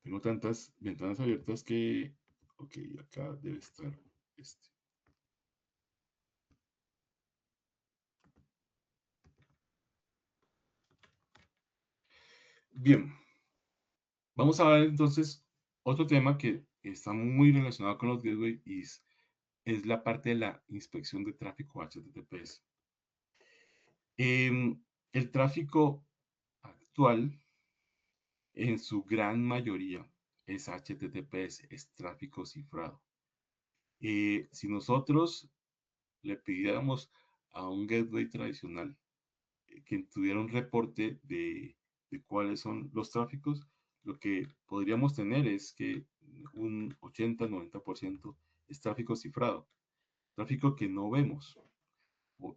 Tengo tantas ventanas abiertas que, ok, acá debe estar este. Bien, vamos a ver entonces otro tema que está muy relacionado con los gateways y es la parte de la inspección de tráfico HTTPS. El tráfico actual, en su gran mayoría, es HTTPS, es tráfico cifrado. Si nosotros le pidiéramos a un gateway tradicional que tuviera un reporte de cuáles son los tráficos, lo que podríamos tener es que un 80-90% es tráfico cifrado, tráfico que no vemos.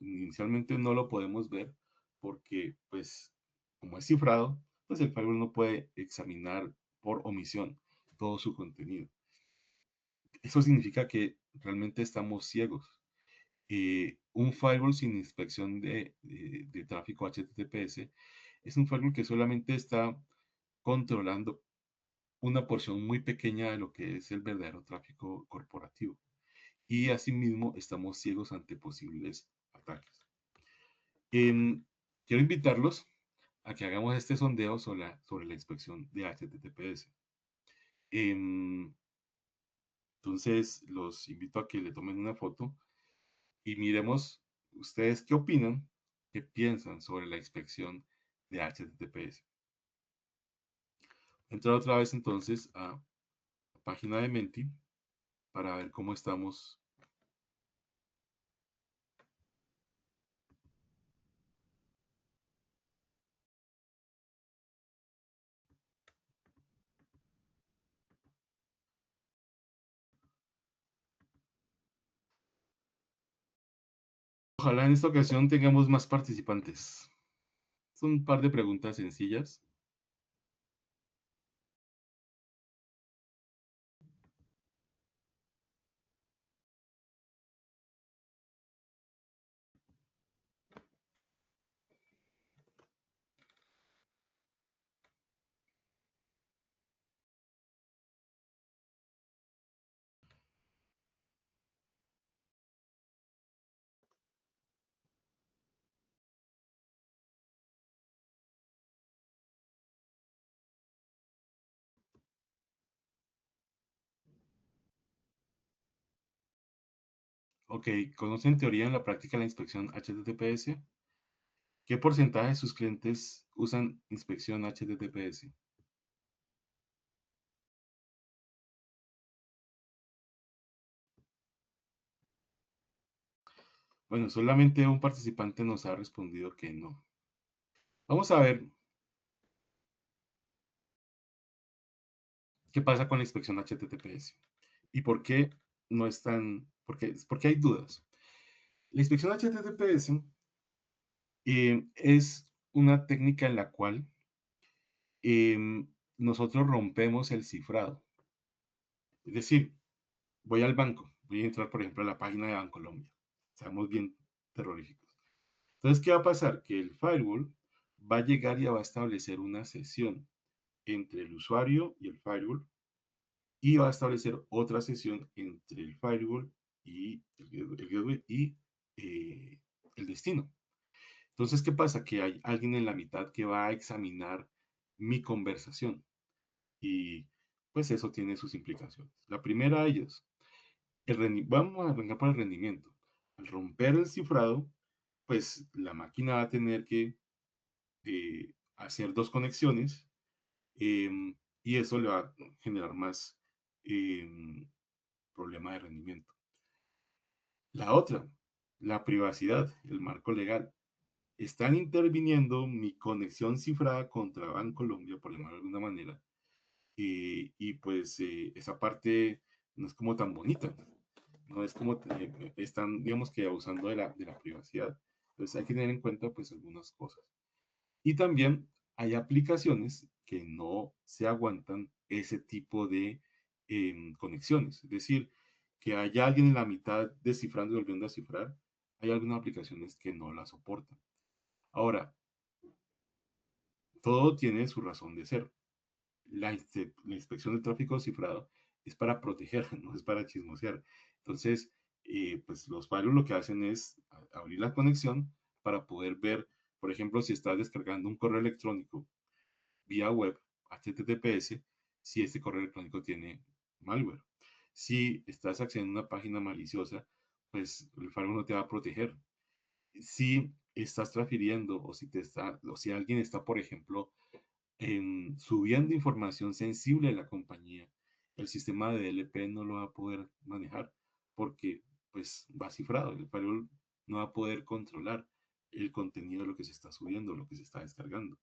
Inicialmente no lo podemos ver porque, pues, como es cifrado, pues el firewall no puede examinar por omisión todo su contenido. Eso significa que realmente estamos ciegos. Un firewall sin inspección de tráfico HTTPS es un firewall que solamente está controlando una porción muy pequeña de lo que es el verdadero tráfico corporativo. y asimismo estamos ciegos ante posibles ataques. Em, Quiero invitarlos a que hagamos este sondeo sobre la inspección de HTTPS. Em, entonces, los invito a que le tomen una foto y miremos ustedes qué opinan, qué piensan sobre la inspección de HTTPS. Entrar otra vez entonces a la página de Menti para ver cómo estamos. Ojalá en esta ocasión tengamos más participantes. Son un par de preguntas sencillas. Ok, ¿conocen teoría en la práctica la inspección HTTPS? ¿Qué porcentaje de sus clientes usan inspección HTTPS? Bueno, solamente un participante nos ha respondido que no. Vamos a ver qué pasa con la inspección HTTPS y por qué no están, por qué hay dudas. La inspección HTTPS es una técnica en la cual nosotros rompemos el cifrado. Es decir, voy al banco, voy a entrar, por ejemplo, a la página de Bancolombia. Seamos bien terroríficos. Entonces, ¿qué va a pasar? Que el firewall va a llegar y va a establecer una sesión entre el usuario y el firewall y va a establecer otra sesión entre el firewall y el gateway y el destino. Entonces, ¿qué pasa? Que hay alguien en la mitad que va a examinar mi conversación y pues eso tiene sus implicaciones. La primera de ellas, vamos a arrancar por el rendimiento. Al romper el cifrado, pues la máquina va a tener que hacer dos conexiones y eso le va a generar más eh, problema de rendimiento. La otra, la privacidad, el marco legal. Están interviniendo mi conexión cifrada contra Bancolombia, por llamarlo de alguna manera, y pues esa parte no es como tan bonita, no es como están, digamos que abusando de la privacidad. Entonces hay que tener en cuenta pues algunas cosas. Y también hay aplicaciones que no se aguantan ese tipo de conexiones. Es decir, que haya alguien en la mitad descifrando y volviendo a cifrar, hay algunas aplicaciones que no la soportan. Ahora, todo tiene su razón de ser. La inspección de tráfico cifrado es para proteger, no es para chismosear. Entonces, pues los firewalls lo que hacen es abrir la conexión para poder ver, por ejemplo, si estás descargando un correo electrónico vía web, HTTPS, si este correo electrónico tiene malware. Si estás accediendo a una página maliciosa, pues el firewall no te va a proteger. Si estás transfiriendo o si alguien está, por ejemplo, subiendo información sensible de la compañía, el sistema de DLP no lo va a poder manejar porque pues va cifrado. El firewall no va a poder controlar el contenido de lo que se está subiendo, lo que se está descargando.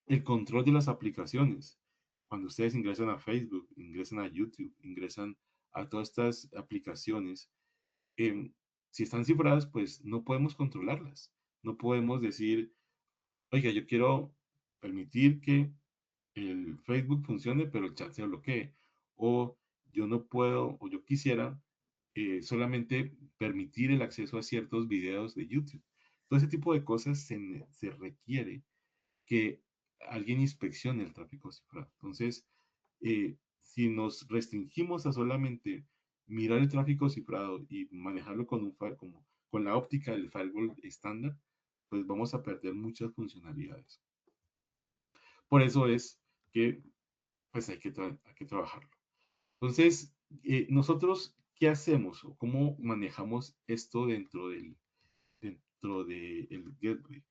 El control de las aplicaciones. Cuando ustedes ingresan a Facebook, ingresan a YouTube, ingresan a todas estas aplicaciones, em, si están cifradas, pues no podemos controlarlas. No podemos decir, oiga, yo quiero permitir que el Facebook funcione, pero el chat se bloquee. O yo no puedo, o yo quisiera solamente permitir el acceso a ciertos videos de YouTube. Todo ese tipo de cosas se requiere que alguien inspeccione el tráfico cifrado. Entonces, si nos restringimos a solamente mirar el tráfico cifrado y manejarlo con la óptica del firewall estándar, pues vamos a perder muchas funcionalidades. Por eso es que pues hay que trabajarlo. Entonces, nosotros, ¿qué hacemos o cómo manejamos esto dentro del gateway?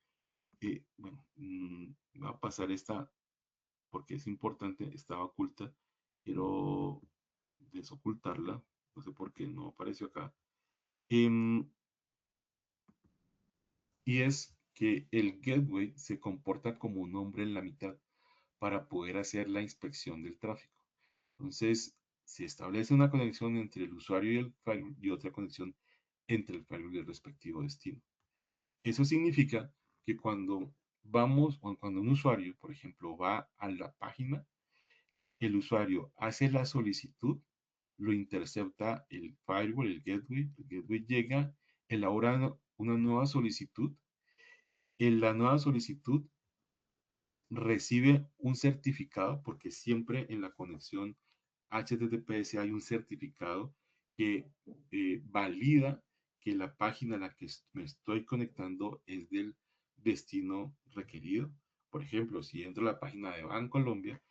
Bueno, voy a pasar esta porque es importante, estaba oculta. Quiero desocultarla, no sé por qué no apareció acá. Em, y es que el gateway se comporta como un hombre en la mitad para poder hacer la inspección del tráfico. Entonces, se establece una conexión entre el usuario y el firewall y otra conexión entre el firewall y el respectivo destino. Eso significa que cuando vamos o cuando un usuario, por ejemplo, va a la página, el usuario hace la solicitud, lo intercepta el firewall, el gateway llega, elabora una nueva solicitud. En la nueva solicitud recibe un certificado, porque siempre en la conexión HTTPS hay un certificado que valida que la página a la que me estoy conectando es del destino requerido. Por ejemplo, si entro a la página de Bancolombia,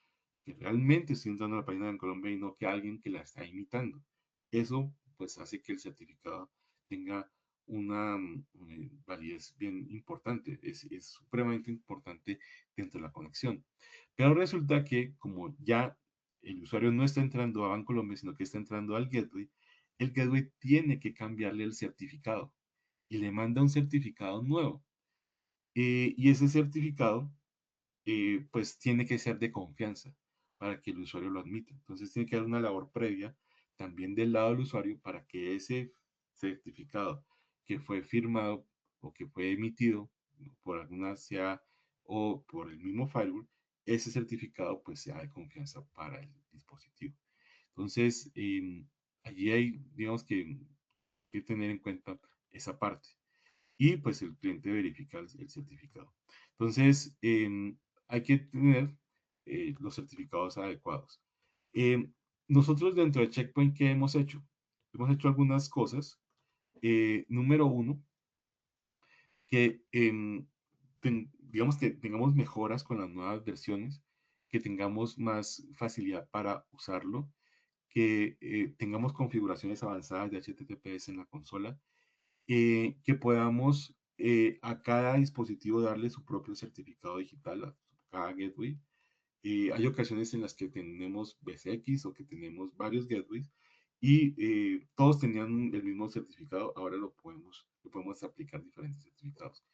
que realmente estoy entrando a la página de Colombia y no que alguien que la está imitando. Eso pues hace que el certificado tenga una validez bien importante, es supremamente importante dentro de la conexión. Pero resulta que como ya el usuario no está entrando a Bancolombia, sino que está entrando al gateway, el gateway tiene que cambiarle el certificado y le manda un certificado nuevo. Y ese certificado pues tiene que ser de confianza para que el usuario lo admita. Entonces tiene que haber una labor previa también del lado del usuario para que ese certificado que fue firmado o que fue emitido por alguna sea o por el mismo firewall, ese certificado pues sea de confianza para el dispositivo. Entonces, allí hay, digamos que tener en cuenta esa parte y pues el cliente verifica el certificado. Entonces, hay que tener los certificados adecuados. Em, Nosotros dentro de Checkpoint, ¿qué hemos hecho? Hemos hecho algunas cosas. Número uno, que digamos que tengamos mejoras con las nuevas versiones, que tengamos más facilidad para usarlo, que tengamos configuraciones avanzadas de HTTPS en la consola, que podamos a cada dispositivo darle su propio certificado digital, a cada gateway. Hay ocasiones en las que tenemos BCX o que tenemos varios gateways y todos tenían el mismo certificado, ahora lo podemos aplicar diferentes certificados.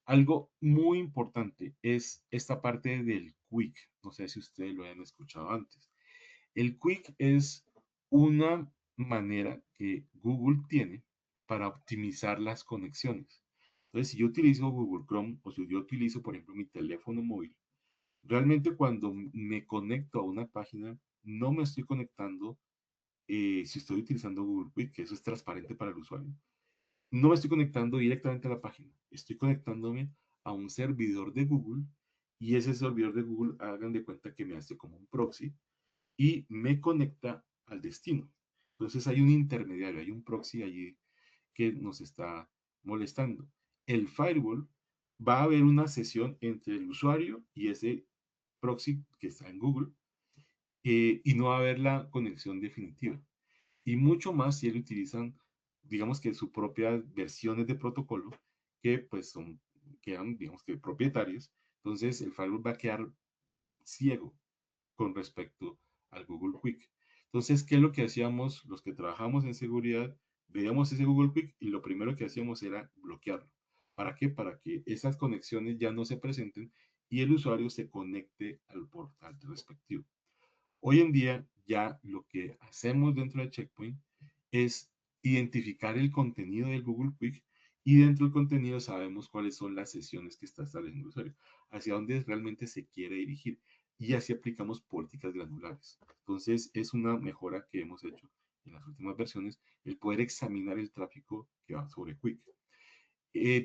Algo muy importante es esta parte del Quick. No sé si ustedes lo hayan escuchado antes. El Quick es una manera que Google tiene para optimizar las conexiones. Entonces, si yo utilizo Google Chrome o si yo utilizo, por ejemplo, mi teléfono móvil, realmente cuando me conecto a una página, no me estoy conectando, si estoy utilizando Google Quick, que eso es transparente para el usuario, no me estoy conectando directamente a la página, estoy conectándome a un servidor de Google y ese servidor de Google, hagan de cuenta que me hace como un proxy y me conecta al destino. Entonces hay un intermediario, hay un proxy allí que nos está molestando. El firewall va a haber una sesión entre el usuario y ese proxy que está en Google y no va a haber la conexión definitiva. Y mucho más si ellos utilizan, digamos que sus propias versiones de protocolo que pues quedan, digamos que propietarios. Entonces el firewall va a quedar ciego con respecto al Google Quick. Entonces, ¿qué es lo que hacíamos los que trabajamos en seguridad? Veíamos ese Google Quick y lo primero que hacíamos era bloquearlo. ¿Para qué? Para que esas conexiones ya no se presenten y el usuario se conecte al portal respectivo. Hoy en día ya lo que hacemos dentro de Checkpoint es identificar el contenido del Google Quick y dentro del contenido sabemos cuáles son las sesiones que está estableciendo el usuario, hacia dónde realmente se quiere dirigir y así aplicamos políticas granulares. Entonces es una mejora que hemos hecho en las últimas versiones, el poder examinar el tráfico que va sobre Quick.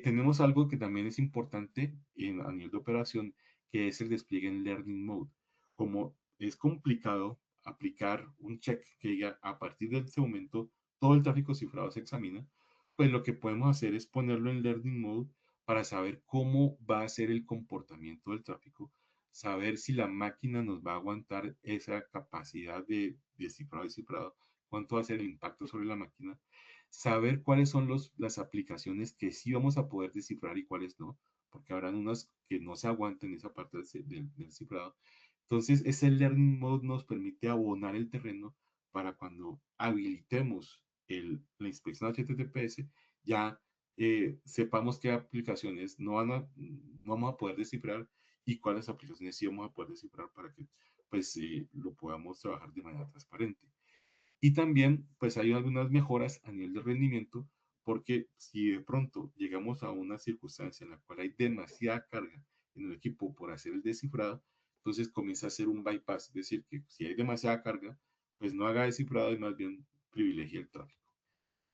Tenemos algo que también es importante a nivel de operación, que es el despliegue en Learning Mode. Como es complicado aplicar un check que diga a partir de este momento todo el tráfico cifrado se examina, pues lo que podemos hacer es ponerlo en Learning Mode para saber cómo va a ser el comportamiento del tráfico, saber si la máquina nos va a aguantar esa capacidad de cifrado y cifrado, cuánto va a ser el impacto sobre la máquina, saber cuáles son las aplicaciones que sí vamos a poder descifrar y cuáles no, porque habrán unas que no se aguanten esa parte del cifrado. Entonces, ese Learning Mode nos permite abonar el terreno para cuando habilitemos la inspección HTTPS, ya sepamos qué aplicaciones no vamos a poder descifrar y cuáles aplicaciones sí vamos a poder descifrar para que pues lo podamos trabajar de manera transparente. Y también, pues hay algunas mejoras a nivel de rendimiento, porque si de pronto llegamos a una circunstancia en la cual hay demasiada carga en el equipo por hacer el descifrado, entonces comienza a hacer un bypass, es decir, que si hay demasiada carga, pues no haga descifrado y más bien privilegie el tráfico.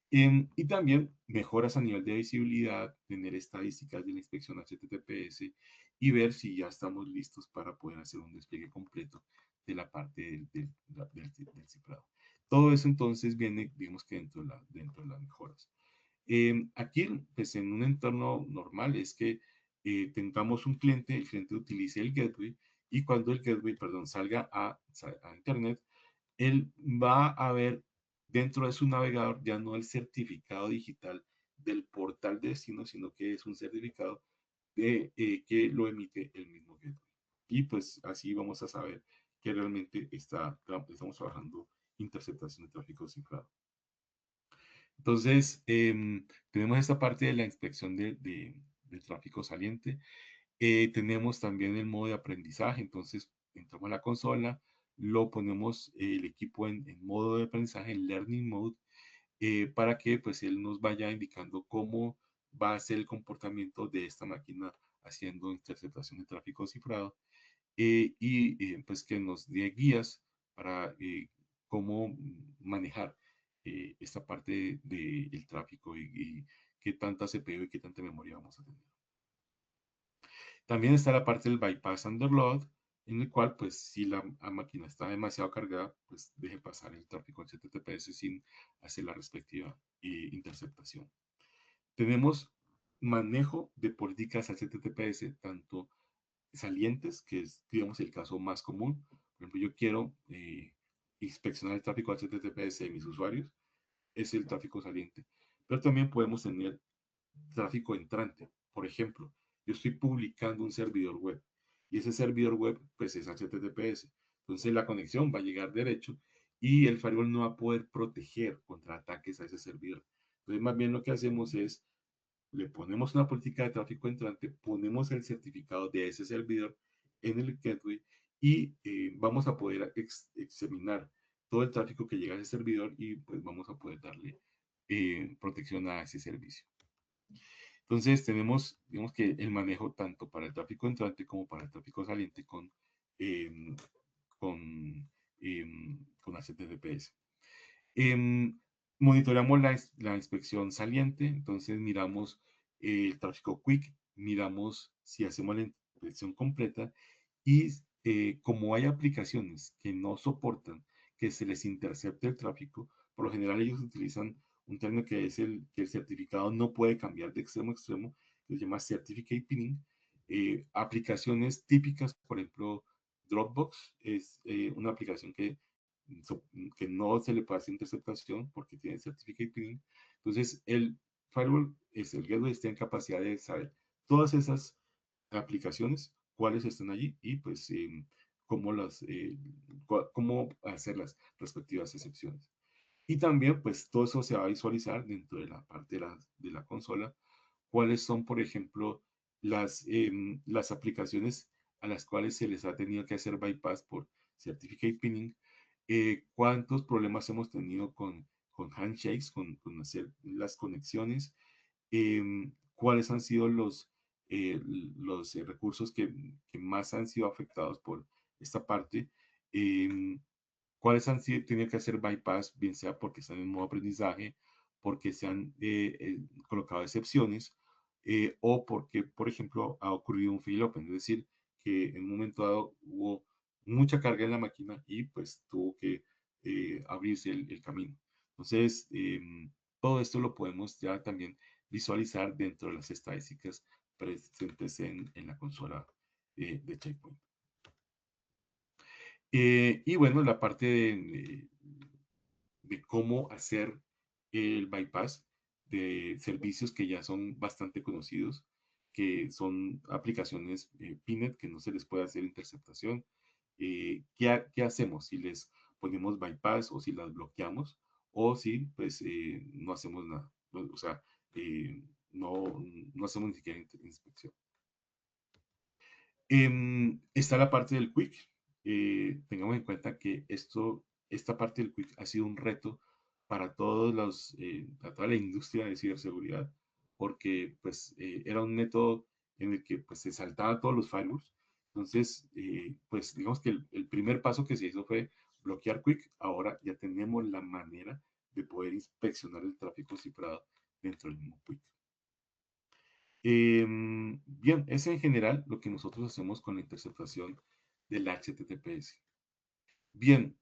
Y también mejoras a nivel de visibilidad, tener estadísticas de la inspección HTTPS y ver si ya estamos listos para poder hacer un despliegue completo de la parte del cifrado. Todo eso entonces viene, digamos que dentro de las mejoras. Aquí, pues en un entorno normal es que tengamos un cliente, el cliente utilice el gateway y cuando el gateway, perdón, salga a Internet, él va a ver dentro de su navegador ya no el certificado digital del portal de destino, sino que es un certificado que lo emite el mismo gateway. Y pues así vamos a saber que realmente estamos trabajando interceptación de tráfico cifrado. Entonces, tenemos esta parte de la inspección del tráfico saliente. Tenemos también el modo de aprendizaje, entonces entramos a la consola, lo ponemos el equipo en modo de aprendizaje, en Learning Mode, para que pues él nos vaya indicando cómo va a ser el comportamiento de esta máquina haciendo interceptación de tráfico cifrado pues que nos dé guías para cómo manejar esta parte del tráfico y qué tanta CPU y qué tanta memoria vamos a tener. También está la parte del bypass underload, en el cual, pues, si la máquina está demasiado cargada, pues deje pasar el tráfico HTTPS sin hacer la respectiva interceptación. Tenemos manejo de políticas HTTPS, tanto salientes, que es, digamos, el caso más común. Por ejemplo, yo quiero inspeccionar el tráfico HTTPS de mis usuarios, es el tráfico saliente. Pero también podemos tener tráfico entrante. Por ejemplo, yo estoy publicando un servidor web y ese servidor web pues es HTTPS. Entonces la conexión va a llegar derecho y el firewall no va a poder proteger contra ataques a ese servidor. Entonces más bien lo que hacemos es le ponemos una política de tráfico entrante, ponemos el certificado de ese servidor en el gateway y vamos a poder examinar todo el tráfico que llega a ese servidor y pues vamos a poder darle protección a ese servicio. Entonces tenemos, digamos que el manejo tanto para el tráfico entrante como para el tráfico saliente eh, con, con HTTPS. Monitoreamos la inspección saliente, entonces miramos el tráfico quick, miramos si hacemos la inspección completa y como hay aplicaciones que no soportan que se les intercepte el tráfico, por lo general ellos utilizan un término que es que el certificado no puede cambiar de extremo a extremo, que se llama Certificate Pinning. Aplicaciones típicas, por ejemplo, Dropbox es una aplicación que no se le puede hacer interceptación porque tiene Certificate Pinning. Entonces, el firewall, el gateway está en capacidad de saber todas esas aplicaciones, cuáles están allí y pues cómo hacer las respectivas excepciones. Y también, pues todo eso se va a visualizar dentro de la parte de la consola, cuáles son, por ejemplo, las aplicaciones a las cuales se les ha tenido que hacer bypass por Certificate Pinning, cuántos problemas hemos tenido con handshakes, con hacer las conexiones, cuáles han sido los recursos que más han sido afectados por esta parte, em, cuáles han sido, tenido que hacer bypass, bien sea porque están en modo aprendizaje, porque se han colocado excepciones, o porque, por ejemplo, ha ocurrido un fail open, es decir, que en un momento dado hubo mucha carga en la máquina y pues tuvo que abrirse el camino. Entonces, todo esto lo podemos ya también visualizar dentro de las estadísticas presentes en la consola de Checkpoint. Y bueno, la parte de cómo hacer el bypass de servicios que ya son bastante conocidos, que son aplicaciones PINET que no se les puede hacer interceptación. ¿Qué hacemos si les ponemos bypass o si las bloqueamos o si pues no hacemos nada? O sea, no hacemos ni siquiera inspección. Está la parte del Quick. Tengamos en cuenta que esta parte del Quick ha sido un reto para para toda la industria de ciberseguridad, porque pues era un método en el que pues se saltaba todos los firewalls. Entonces, pues digamos que el primer paso que se hizo fue bloquear Quick. Ahora ya tenemos la manera de poder inspeccionar el tráfico cifrado dentro del mismo Quick. Bien, es en general lo que nosotros hacemos con la interceptación del HTTPS. Bien,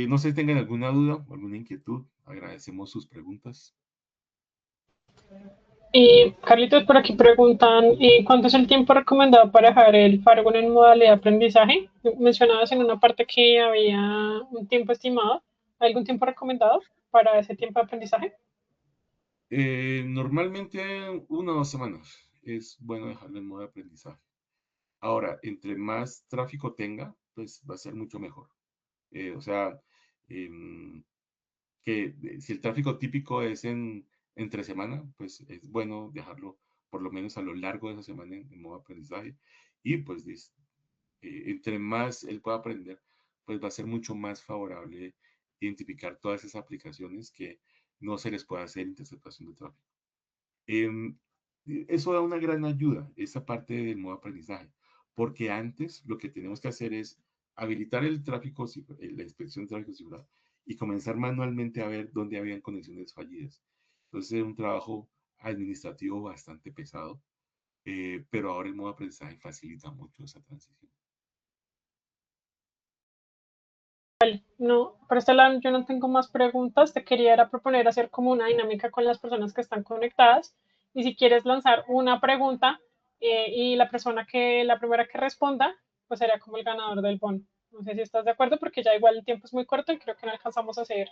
no sé si tengan alguna duda o alguna inquietud. Agradecemos sus preguntas. Carlitos, por aquí preguntan, ¿cuánto es el tiempo recomendado para dejar el firewall en modalidad de aprendizaje? Mencionabas en una parte que había un tiempo estimado. ¿Hay algún tiempo recomendado para ese tiempo de aprendizaje? Normalmente 1 o 2 semanas es bueno dejarlo en modo de aprendizaje. Ahora, entre más tráfico tenga, pues va a ser mucho mejor. O sea, em, si el tráfico típico es entre semana, pues es bueno dejarlo por lo menos a lo largo de esa semana en modo aprendizaje. Y pues entre más él pueda aprender, pues va a ser mucho más favorable identificar todas esas aplicaciones que no se les puede hacer interceptación de tráfico. Em, Eso da una gran ayuda, esa parte del modo aprendizaje, porque antes lo que tenemos que hacer es habilitar el tráfico, la inspección de tráfico cifrado y comenzar manualmente a ver dónde habían conexiones fallidas. Entonces es un trabajo administrativo bastante pesado, pero ahora el modo aprendizaje facilita mucho esa transición. No, por este lado yo no tengo más preguntas. Te quería era proponer hacer como una dinámica con las personas que están conectadas. Y si quieres lanzar una pregunta y la primera que responda, pues sería como el ganador del bono. No sé si estás de acuerdo porque ya igual el tiempo es muy corto y creo que no alcanzamos a hacer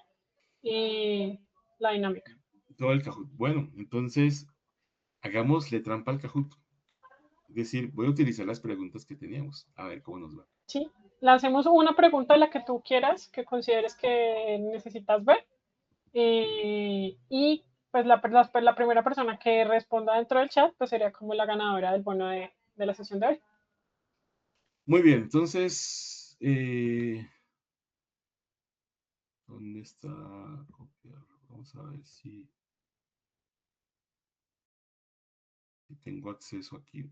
eh, la dinámica. Todo el Kahoot. Bueno, entonces hagámosle trampa al Kahoot. Es decir, voy a utilizar las preguntas que teníamos, a ver cómo nos va. Sí, lancemos una pregunta, la que tú quieras, que consideres que necesitas ver. Y pues la primera persona que responda dentro del chat, pues sería como la ganadora del bono de la sesión de hoy. Muy bien, entonces, ¿dónde está copiar? Vamos a ver si tengo acceso aquí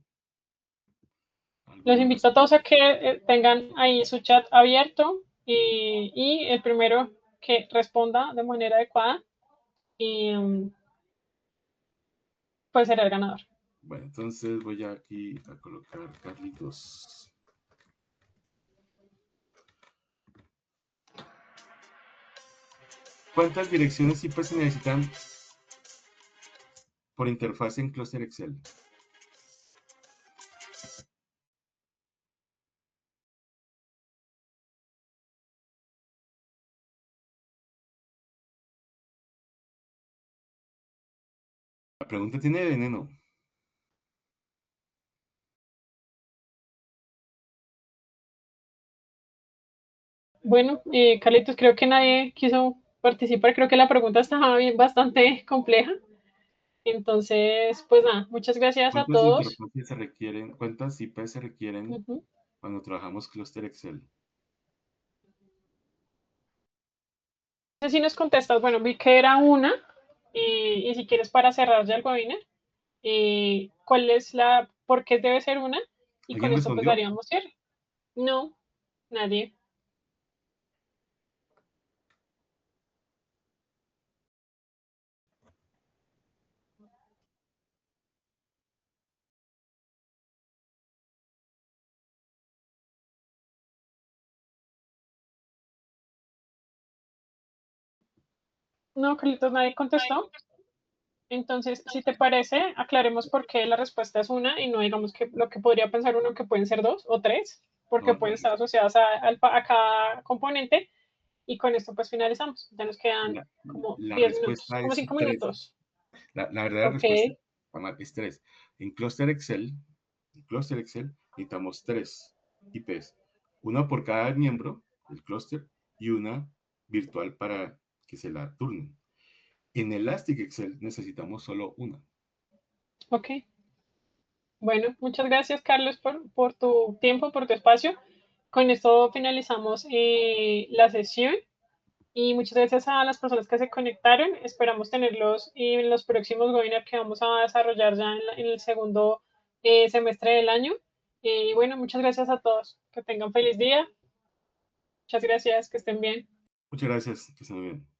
a Les alguno de invito los... a todos a que tengan ahí su chat abierto y el primero que responda de manera adecuada y, pues será el ganador. Bueno, entonces voy aquí a colocar Carlitos. ¿Cuántas direcciones IP se necesitan por interfaz en Cluster Excel? La pregunta tiene veneno. Bueno, Carlitos, creo que nadie quiso participar. Creo que la pregunta estaba bien, bastante compleja. Entonces, pues nada, muchas gracias a ¿Cuántas todos. interfaces se requieren? ¿Cuántas IP se requieren Uh-huh. cuando trabajamos Cluster Excel? No sé si nos contestas, bueno, vi que era una, y si quieres para cerrar ya el webinar, ¿cuál es por qué debe ser una? Y con ¿Alguien esto pues respondió? daríamos cierre. No, nadie. No, Carlitos, nadie contestó. Entonces, si te parece, aclaremos por qué la respuesta es una y no digamos que lo que podría pensar uno que pueden ser dos o tres, porque No, pueden estar asociadas a cada componente. Y con esto pues finalizamos. Ya nos quedan la, como la 10 minutos, respuesta como es 5 3. minutos. La verdadera Ok, respuesta, Juanma, es 3. En Cluster Excel necesitamos 3 IPs, una por cada miembro del clúster y una virtual para que se la turnen. En Elastic Excel necesitamos solo una. ok. Bueno, muchas gracias Carlos por tu tiempo, por tu espacio. Con esto finalizamos la sesión y muchas gracias a las personas que se conectaron. Esperamos tenerlos en los próximos webinars que vamos a desarrollar ya en el segundo semestre del año. Y bueno, muchas gracias a todos. Que tengan feliz día. Muchas gracias, que estén bien. Muchas gracias, que estén muy bien.